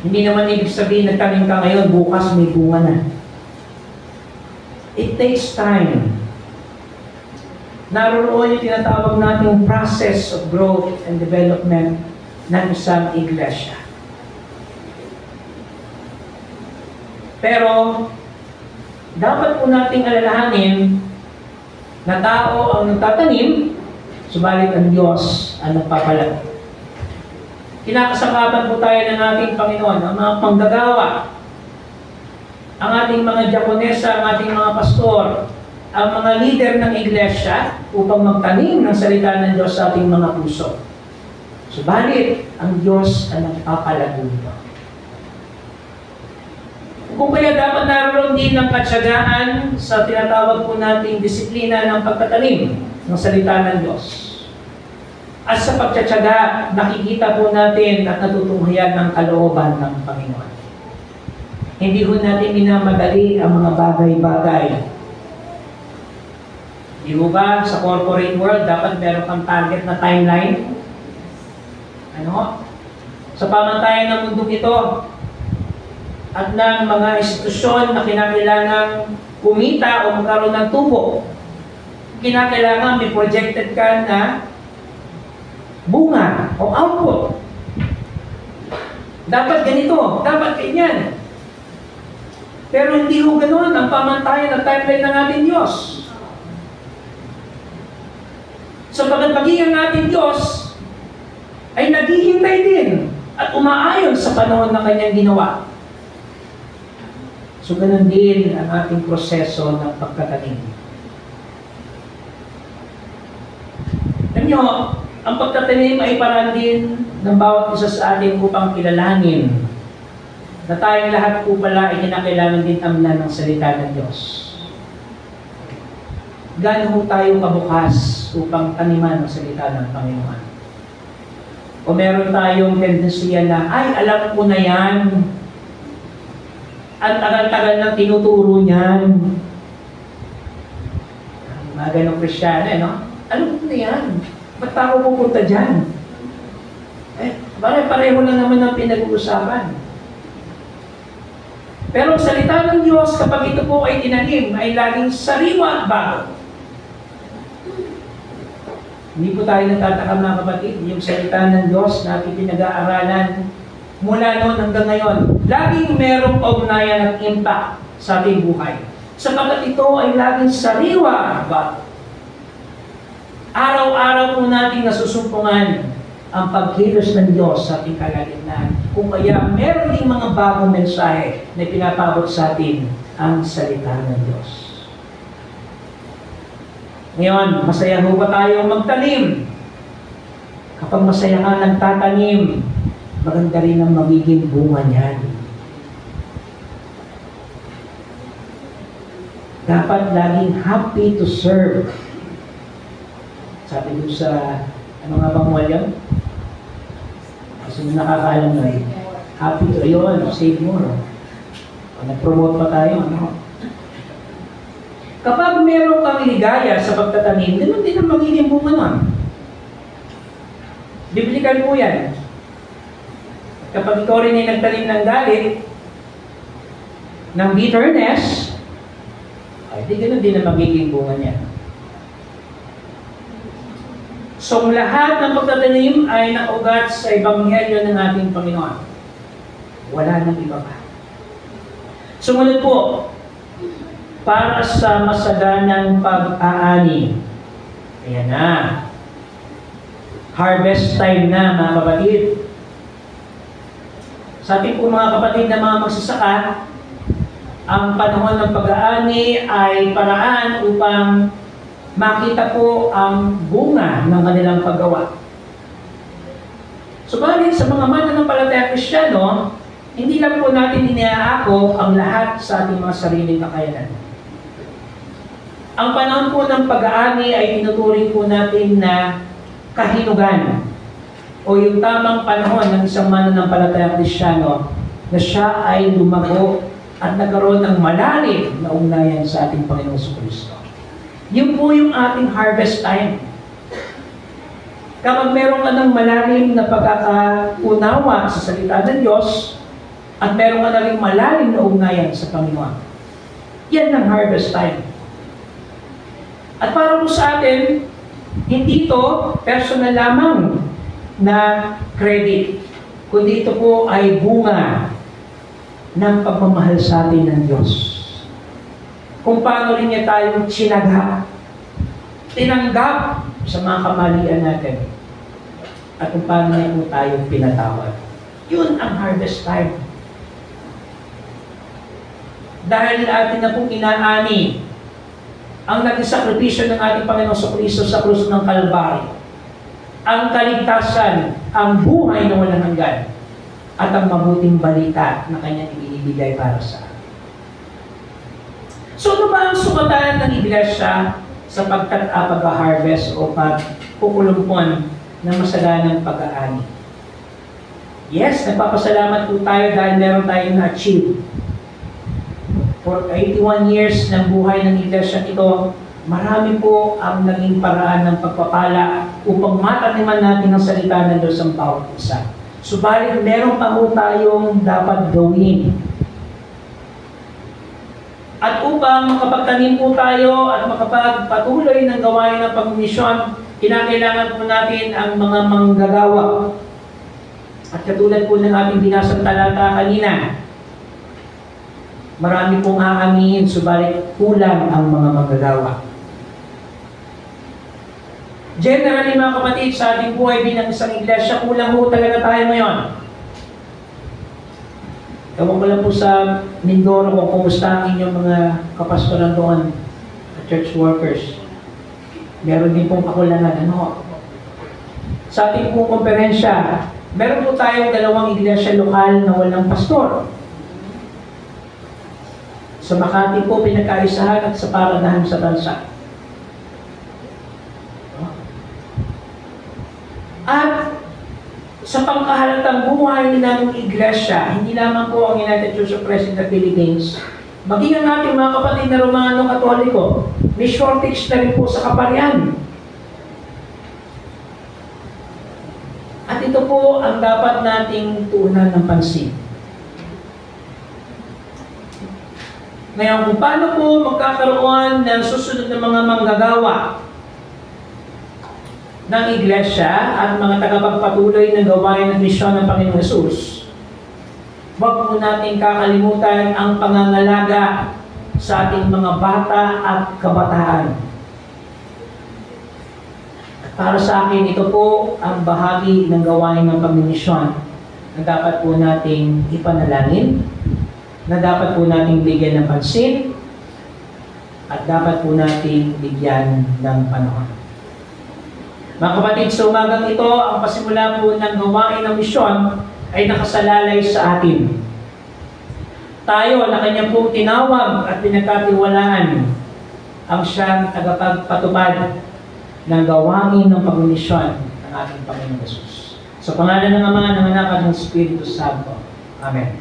Hindi naman ibig sabihin nagtanim ka ngayon, bukas may bunga na. It takes time. Naroon yung tinatawag nating process of growth and development ng isang iglesia. Pero, dapat po nating alalahanin na tao ang nagtatanim, subalit ang Diyos ang nagpapalago. Kinakasamapan po tayo ng ating Panginoon, ang mga panggagawa, ang ating mga diakonesa, ang ating mga pastor, ang mga leader ng iglesia upang magtanim ng salita ng Diyos sa ating mga puso. Subalit, ang Diyos ang nagpapalago nito. Kung kaya dapat naroon din ng katsagaan sa tinatawag po nating disiplina ng pagtatanim ng salita ng Diyos. At sa pagtsatsaga, nakikita po natin at natutunghayan ng kalooban ng Panginoon. Hindi po natin minamadali ang mga bagay-bagay. Di ba sa corporate world, dapat meron kang target na timeline? Sa pamantayan ng mundong ito, at ng mga institusyon na kinakailangang kumita o magkaroon ng tubo, kinakailangan may projected ka na bunga o output. Dapat ganito, dapat ganyan. Pero hindi ho ganoon ang pamantayan at timeline ng ating Diyos. Sapagkat magiging ating Diyos ay naghihintay din at umaayon sa panahon na kanyang ginawa. So, ganun din ang ating proseso ng pagtatanim. Alam nyo, ang pagtatanim ay parang din ng bawat isa sa atin upang kilalanin na tayong lahat po pala ay kinakailangan din amnan ng salita ng Diyos. Gaano ho tayo kabukas upang taniman ng salita ng Panginoon? O meron tayong tendensiya na, ay, alam ko na yan. At tagal-tagal nang tinuturo niyan. Mga ganong Kristyano, no? Alam ko na yan. Ba't ako pupunta dyan? Pareho lang naman ang pinag-uusapan. Pero ang salita ng Diyos, kapag ito po ay tinanim, ay laging sariwa at bago. Hindi po tayo nagtataka mga kapatid, yung salita ng Diyos na ating pinag-aaralan mula noon hanggang ngayon, laging merong ugnayan at impact sa ating buhay. Sapagkat ito ay laging sariwa at bago. Araw-araw po nating nasusumpungan ang pagkilos ng Diyos sa ating kalagitnaan. Kung kaya meron ding mga bagong mensahe na pinapabot sa atin ang salita ng Diyos. Ngayon, masaya ho ba tayong magtanim? Kapag masaya ka nagtatanim, maganda rin ang magiging bunga niyan. Dapat laging happy to serve. Sabi ko sa, ano nga bang mall yun? Kasi nakakaalam na eh. Happy to, yun, save more. Nag-promote pa tayo, ano? Kapag meron kang ligaya sa pagtatanim, ganun din ang magiging bunga nun. Biblical po yan. Kapag ikaw rin ay nagtanim ng galit, ng bitterness, ay di ganun din ang magiging bunga niya. So, lahat ng pagtatanim ay nakaugat sa Ebanghelyo ng ating Panginoon. Wala nang iba pa. Sumunod po, para sa masaganang pag-aani. Ayan na. Harvest time na, mga kapatid. Sa ating po mga kapatid na mga magsasaka, ang panahon ng pag-aani ay paraan upang makita po ang bunga ng kanilang paggawa. Subalit sa mga mananampalatayang Kristiyano, hindi lang po natin iniaako ang lahat sa ating mga sariling kakayanan. Ang panahon po ng pag-aani ay tinuturing po natin na kahinugan o yung tamang panahon ng isang mananampalatayang Kristiyano na siya ay lumago at nagkaroon ng malalim na ugnayan sa ating Panginoong Kristo. Yun po yung ating harvest time. Kapag meron ka ng malalim na pagkakaunawa sa salita ng Diyos at meron ka na rin malalim na ugnayan sa Panginoon, yan ang harvest time. At para po sa atin, hindi ito personal lamang na credit, kundi ito po ay bunga ng pagmamahal sa atin ng Diyos. Kung paano rin niya tayong sinagha, tinanggap sa mga kamalian natin, at kung paano niya po tayong pinatawad. Yun ang harvest time. Dahil atin na pong inaani ang naging sakripisyo ng ating Panginoong Kristo sa krus ng Kalbaryo, ang kaligtasan, ang buhay na walang hanggan, at ang mabuting balita na kanyang ibinibigay para sa atin. So, ano ba ang sukatan ng iglesia sa pag-harvest o pagpupulumpon ng masaganang pag-aani? Yes, nagpapasalamat po tayo dahil meron tayong na-achieve. For 81 years ng buhay ng iglesia ito, marami po ang naging paraan ng pagpapala upang mataniman natin ang salita ng Diyos ang bawat isa. Subalit, meron pa po tayong dapat gawin. At upang makapagtanim po tayo at makapagpatuloy ng gawain ng pagmisyon, kinakailangan po natin ang mga manggagawa. At katulad po ng ating binasang talata kanina, marami pong aanihin, subalit kulang ang mga manggagawa. Generally, mga kapatid, sa ating buhay bilang isang iglesia, kulang po talaga tayo ngayon. Ewan ko lang po sa Mindoro kung kumusta ang inyong mga kapastoran doon at church workers. Meron din pong kakulangan. Ano? Sa ating pong komperensya, meron po tayong 2 iglesia lokal na walang pastor. Sa Makati po, pinagkaisahan at sa Paranahan sa bansa. At sa pangkahalatang buhay ng iglesia, hindi lamang po ang United Church of Christ in the Philippines, maging ang ating mga kapatid na Romano Katoliko, may shortage na rin po sa kaparian. At ito po ang dapat nating tuunan ng pansin. Ngayon, kung paano po magkakaroon ng susunod na mga manggagawa ng iglesia at mga tagapagpatuloy ng gawain ng misyon ng Panginoong Hesus, huwag po natin kakalimutan ang pangangalaga sa ating mga bata at kabataan. At para sa akin, ito po ang bahagi ng gawain ng pagmimisyon na dapat po nating ipanalangin, na dapat po nating bigyan ng pansin, at dapat po nating bigyan ng panahon. Mga kapatid, sa umagang ito, ang pasimula po ng gawain ng misyon ay nakasalalay sa atin. Tayo na kanyang pong tinawag at pinagkatiwalaan ang siyang tagapagpatupad ng gawain ng pagmisyon ng ating Panginoong Jesus. Sa pangalan ng Ama, ng Anak at ng Espiritu Santo. Amen.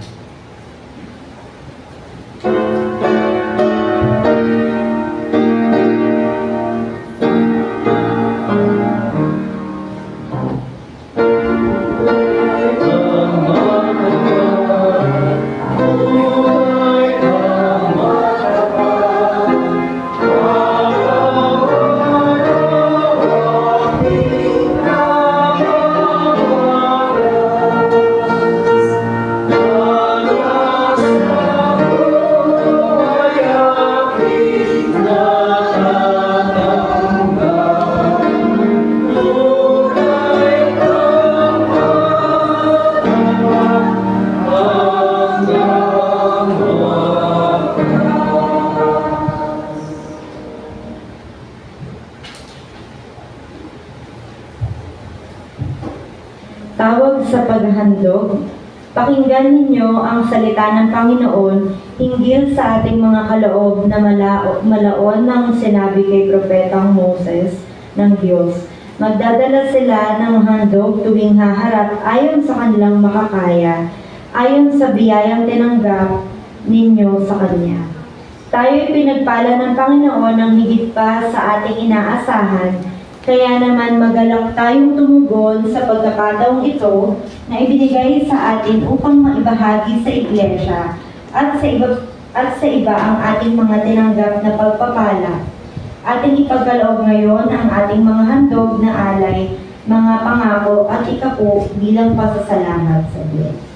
Tawag sa paghahandog. Pakinggan ninyo ang salita ng Panginoon hinggil sa ating mga kaloob na malaon ng sinabi kay Propetang Moses ng Diyos. Magdadala sila ng handog tuwing haharap ayon sa kanilang makakaya, ayon sa biyayang tinanggap ninyo sa Kanya. Tayo'y pinagpala ng Panginoon ng higit pa sa ating inaasahan. Kaya naman magalak tayong tumugon sa pagkakataong ito na ibinigay sa atin upang maibahagi sa iglesia at sa iba ang ating mga tinanggap na pagpapala. Ating ipagkaloob ngayon ang ating mga handog na alay, mga pangako at ikapo bilang pasasalamat sa Diyos.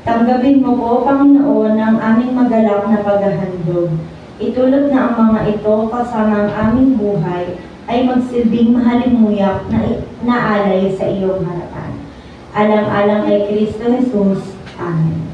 Tanggapin mo po, Panginoon, ang aming magalak na paghahandog. Itulot na ang mga ito kasama ang aming buhay ay magsilbing mahalimuyak na alay sa iyong harapan. Alang-alang kay Kristo Jesus. Amen. Amen.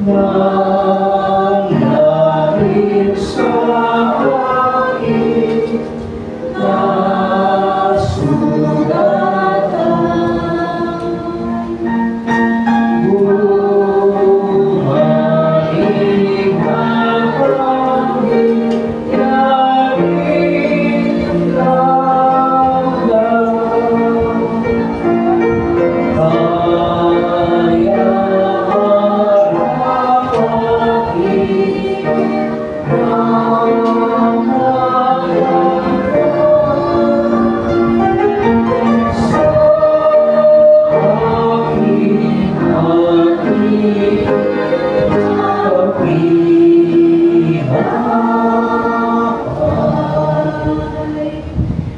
nangyari sa akin na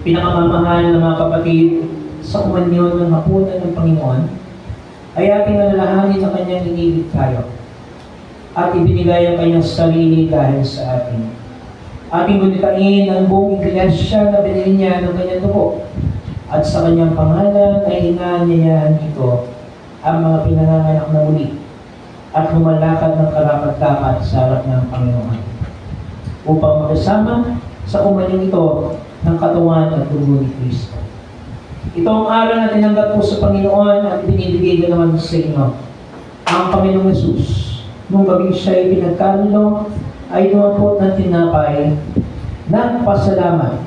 pinakamamahal na mga kapatid, sa kumanyon ng hapunan ng Panginoon, ay ating alalahanin na Kanyang inibig tayo at ibinigay ang Kanyang sarili dahil sa atin. Ating gunitain ang buong iglesia na binili niya ng Kanyang dugo at sa Kanyang pangalan ay inaanyayahan ito ang mga pinanganganak na muli at lumalakad ng karapat-dapat sa harap ng Panginoon upang makasama sa kumanyon ito ng katawan at dugo ni Kristo. Ito ang aral na tinanggap po sa Panginoon at binibigay ko naman sa inyo. Ang Panginoong Yesus, nung gabi siya ay pinagkalilo, ay dumampot ng tinapay ng pasalamat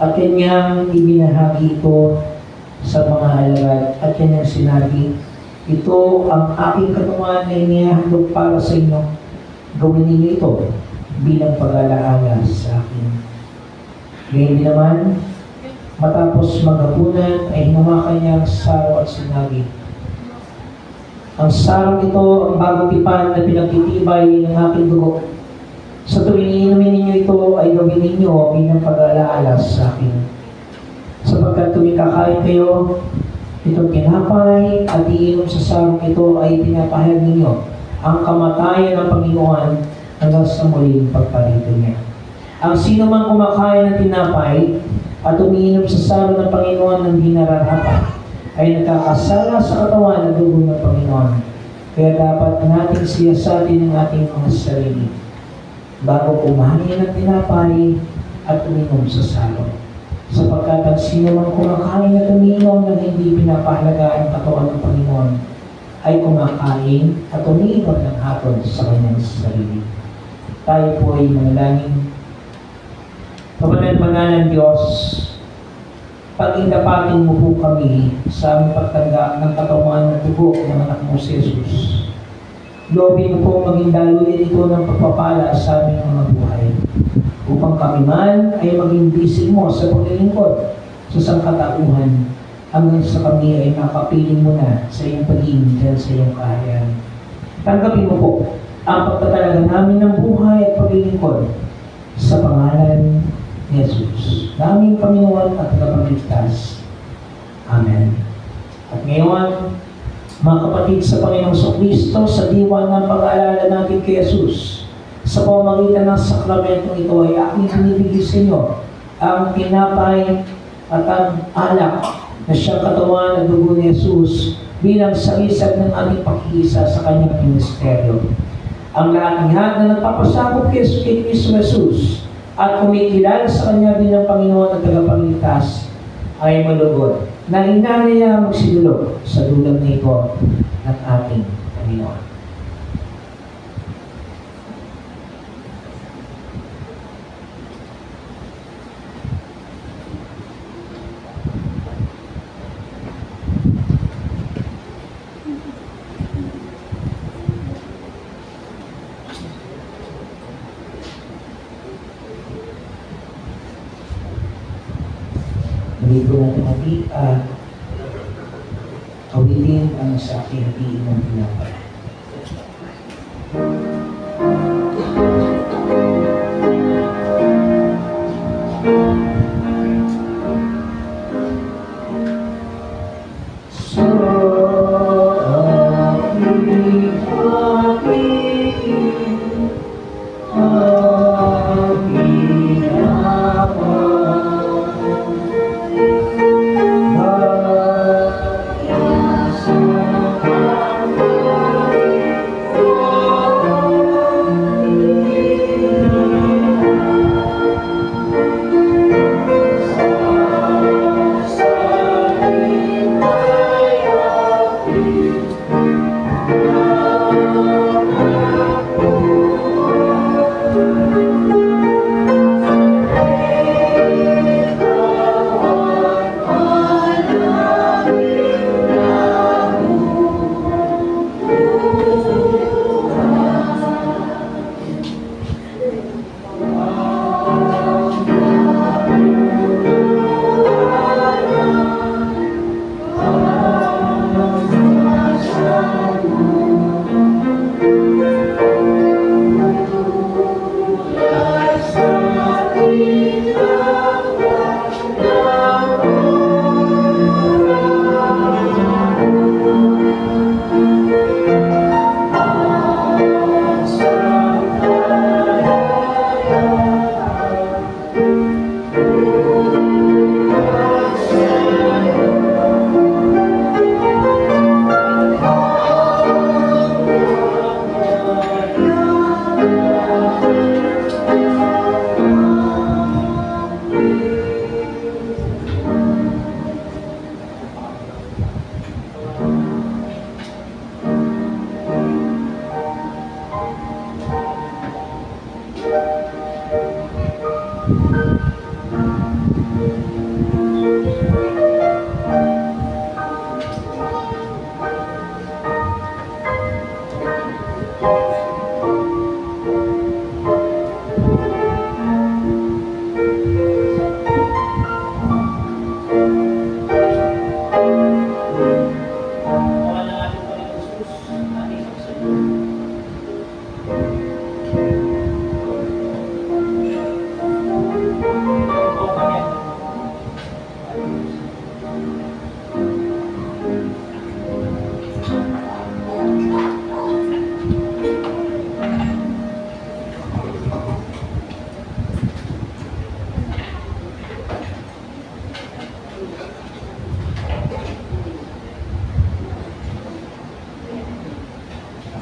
at kanyang ibinahagi ito sa mga alagad at kanyang sinabi, ito ang aking katawan na inihahandog para sa inyo. Gawin ninyo ito bilang pag-alaala sa akin. Ngayon din naman, matapos maghapunan ay hinawakan niya ang saro at sinabi, ang sarong ito ang bagong tipan na pinagtitibay ng aking dugo. Sa tuwing iinumin ninyo ito ay gawin ninyo bilang pag-alaala sa akin. Sapagkat tuwing kakain kayo, itong tinapay at iinom sa sarong ito ay pinapahayag ninyo ang kamatayan ng Panginoon hanggang sa muling pagparito niya. Ang sino man kumakain ng tinapay at umiinom sa saro ng Panginoon ng di nararapat ay nagkakasala sa katawan at dugo ng Panginoon. Kaya dapat nating siyasatin ang ating mga sarili bago kumain ng tinapay at uminom sa saro. Sapagkat ang sino man kumakain at umiinom ng hindi pinapahalaga ang katawan ng Panginoon ay kumakain at umiinom ng hatol sa kanyang sarili. Tayo po ay manalangin. Kabanal-banal ng Diyos, pag-indapatin mo po kami sa aming pagtanda ng katawan ng dugo ng anak mo si Jesus. Loobin mo po maging daluyan ito ng pagpapala sa aming mga buhay, upang kami man ay maging bisig mo sa paglilingkod sa sangkatauhan hanggang sa kami ay makapiling mo na sa iyong pag-ibig dahil sa iyong kahayaan. Tanggapin mo po ang pagtatalaga namin ng buhay at paglilingkod sa pangalan ni Jesus, naming Panginoon at Tagapagligtas. Amen. At ngayon, mga kapatid sa Panginoong Kristo, sa diwa ng pag-aalala natin kay Jesus, sa pamamagitan ng sakramentong ito ay aking binibigay sa inyo ang tinapay at ang alak na siyang katawan at dugo ni Jesus bilang sagisag ng aming pakiisa sa kanyang ministeryo. Ang lahat na nagpapasakop kay Kristo Jesus at kumikilala sa Kanya bilang Panginoon at Tagapagligtas ay malugod na inanaya magsinulog sa dulang na ito ng ating Panginoon. Libo natin awitin ang sa aking hatiin ng tinapay.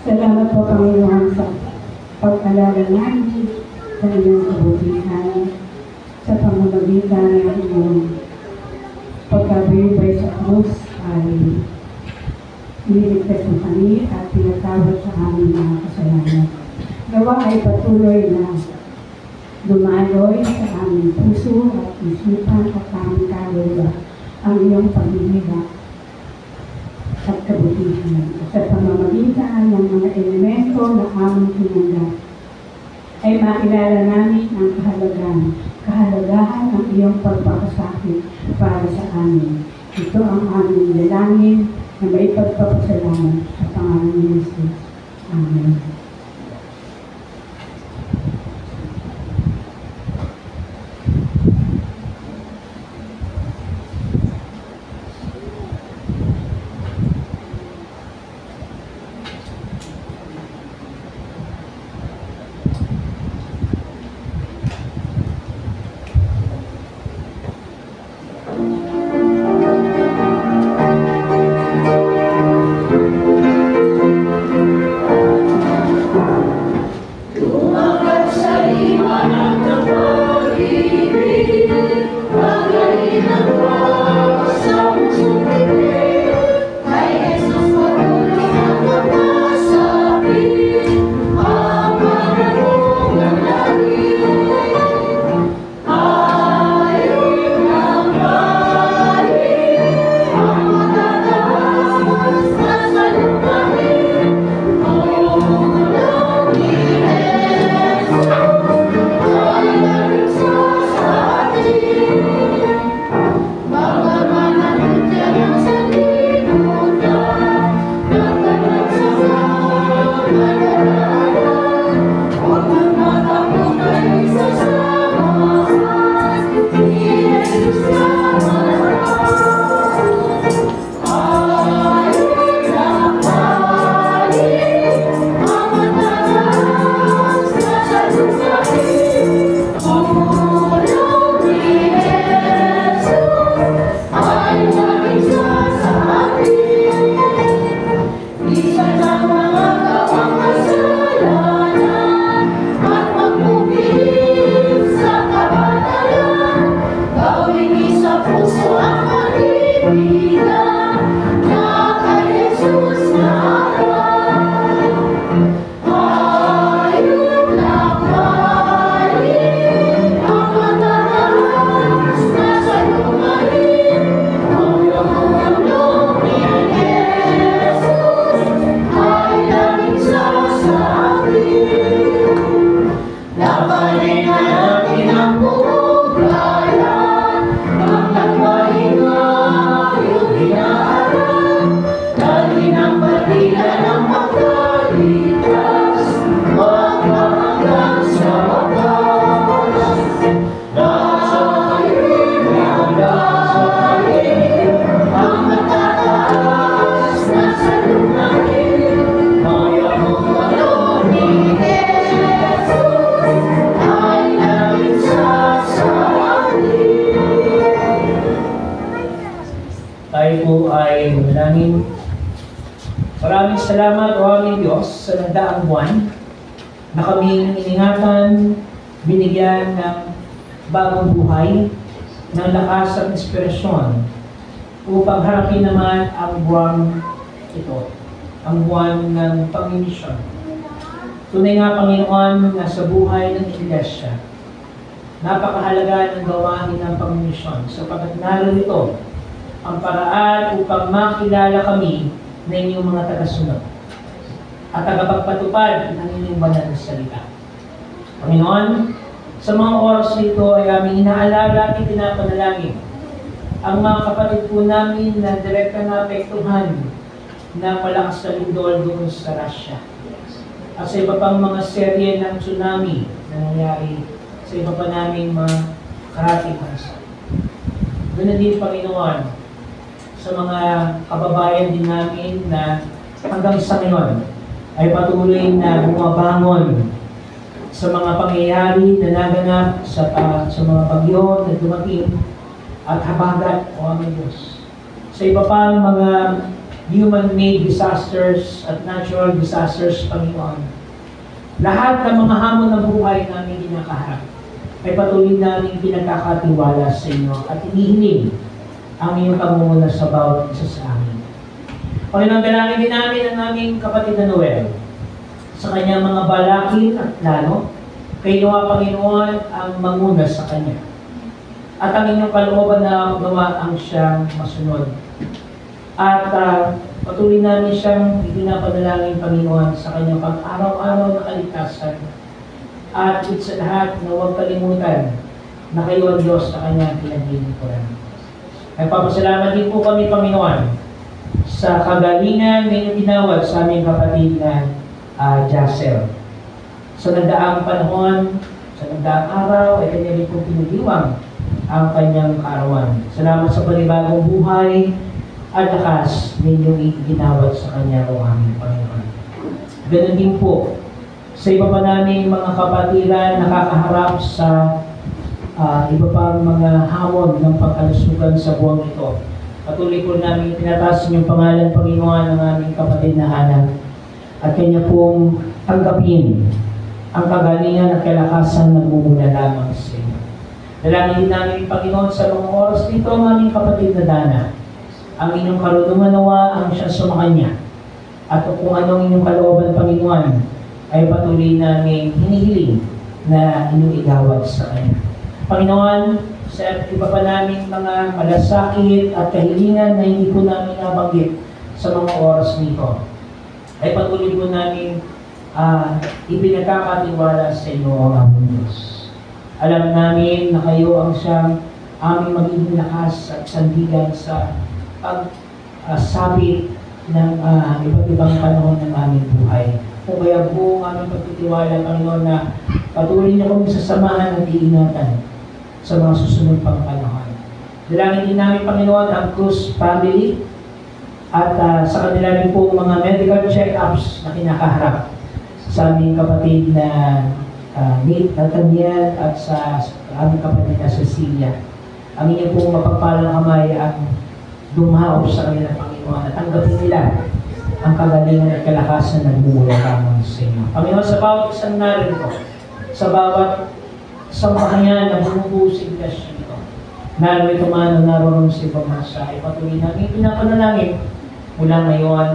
Salamat po, Panginoon, sa pag-alala namin sa inyong kabutihan sa pamamagitan ng inyong pagkabayubay sa krus ay iniligtas mo kami at pinatawad sa aming mga kasalanan. Nawa ay patuloy na dumaloy sa aming puso at isipan at aming kaluluwa ang iyong pagbibigay at kabutihan sa pamamagitan ng mga elemento na aming tinanggap ay makilala namin ang kahalagahan ng iyong pagpapasakit para sa amin. Ito ang aming dalangin na may pagpapasalamat sa pangalan ni Jesus. Amen. Maraming salamat o aming Diyos sa nagdaang buwan na kaming iningatan, binigyan ng bagong buhay, ng lakas at inspirasyon upang harapin naman ang buwan ito, ang buwan ng pangmisyon. Tunay nga, Panginoon, na sa buhay ng Iglesia, napakahalaga ng gawain ng pangmisyon sapagkat narito ang paraan upang makilala kami na inyong mga tagasunod at tagapagpatupad ng inyong banal na salita. Panginoon, sa mga oras nito ay aming inaalala at ipinapanalangin ang mga kapatid po namin na direkta na apektuhan ng malakas na lindol doon sa Russia at sa iba pang mga serye ng tsunami na nangyari sa iba pa naming mga karating bansa. Doon na din, Panginoon, sa mga kababayan din namin na hanggang sa ngayon ay patuloy na bumabangon sa mga pangyayari na naganap sa mga bagyo na dumating at habagat o aming Diyos. Sa iba pang mga human-made disasters at natural disasters, Panginoon. Lahat ng mga hamon ng buhay namin kinakaharap ay patuloy namin pinagkakatiwala sa inyo at hinihiling ang iyong pangunguna sa bawat isa sa amin. Panginoon, dalangin din namin ang aming kapatid na Noel sa kanyang mga balakid at plano. Kayo nga, Panginoon, ang manguna sa kanya. At ang inyong kalooban na magawa ang siyang masunod. At patuloy namin siyang ipinapadalangin, Panginoon, sa kanyang pag-araw-araw na kaligtasan. At sa lahat na huwag kalimutan na kayo ang Diyos sa kanyang pinaglilingkuran. Nagpapasalamat din po kami, Panginoon, sa kagalingan na inyong tinawag sa aming kapatid na Jacel. Sa nagdaang panahon, sa nagdaang araw, ay kanya rin po pinag-iwang ang kanyang kaarawan. Salamat sa panibagong buhay at lakas na inyong iginawad sa kanya, o aming Panginoon. Ganun din po sa iba pa namin mga kapatiran nakakaharap sa iba pang mga hamon ng pagkalusugan sa buwang ito. Patuloy po namin pinataas yung pangalan, Panginoon, ng aming kapatid na Hana at kanya pong tanggapin ang kagalingan at kalakasan na nagmumula lamang sa inyo. Dalangin din namin, Panginoon, sa mga oras nito ang aming kapatid na Dana. Ang inyong karunungan nawa ang siya sumakanya. At kung anong inyong kalooban, Panginoon, ay patuloy namin hinihiling na inyong igawad sa kanya. Panginoon, sa iba pa namin mga malasakit at kahilingan na hindi po namin nabanggit sa mga oras nito, ay patuloy po namin ipinagkakatiwala sa inyo ang aming Diyos. Alam namin na kayo ang siyang aming magiging lakas at sandigan sa pagsabit ng iba't ibang panahon ng aming buhay. Kung kaya po ang aming pagtitiwala, Panginoon, na patuloy niyo kami sasamahan at iingatan sa mga susunod pang panahon. Dalangin din namin, Panginoon, ang Cruz family at sa kanila rin po mga medical check-ups na kinakaharap sa aming kapatid na Nate Nathaniel at sa aming kapatid na Cecilia. Ang inyong pong mapagpalang kamay ang dumaog sa kanila, Panginoon, at tanggapin nila ang kagalingan at kalakasan na nagmumula lamang sa inyo. Panginoon, sa bawat isang narito, sa bawat sambahayan na bumubuo sa iglesia nito, narito man o naroon sa ibang bansa, ay patuloy namin pinapanalangin mula ngayon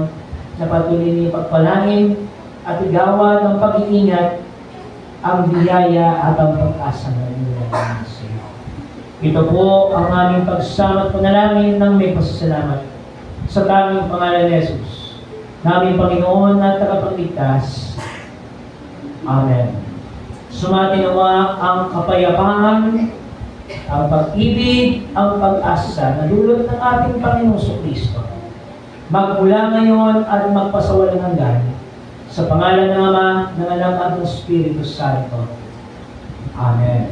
na patuloy niyo pagpalangin at igawa ng pag-iingat ang biyaya at ang pag-asa na nagmumula lamang sa inyo. Ito po ang aming pagsasama at panalangin ng may pasasalamat sa tanging pangalan ni Jesus, naming Panginoon at tagapagligtas. Amen. Sumatinawa ang kapayapaan, ang pag-ibig, ang pag-asa na dulot ng ating Panginoong Kristo. Magmula ngayon at magpasawalang hanggan sa pangalan ng Ama, ng Anak at ng Espiritu Santo. Amen.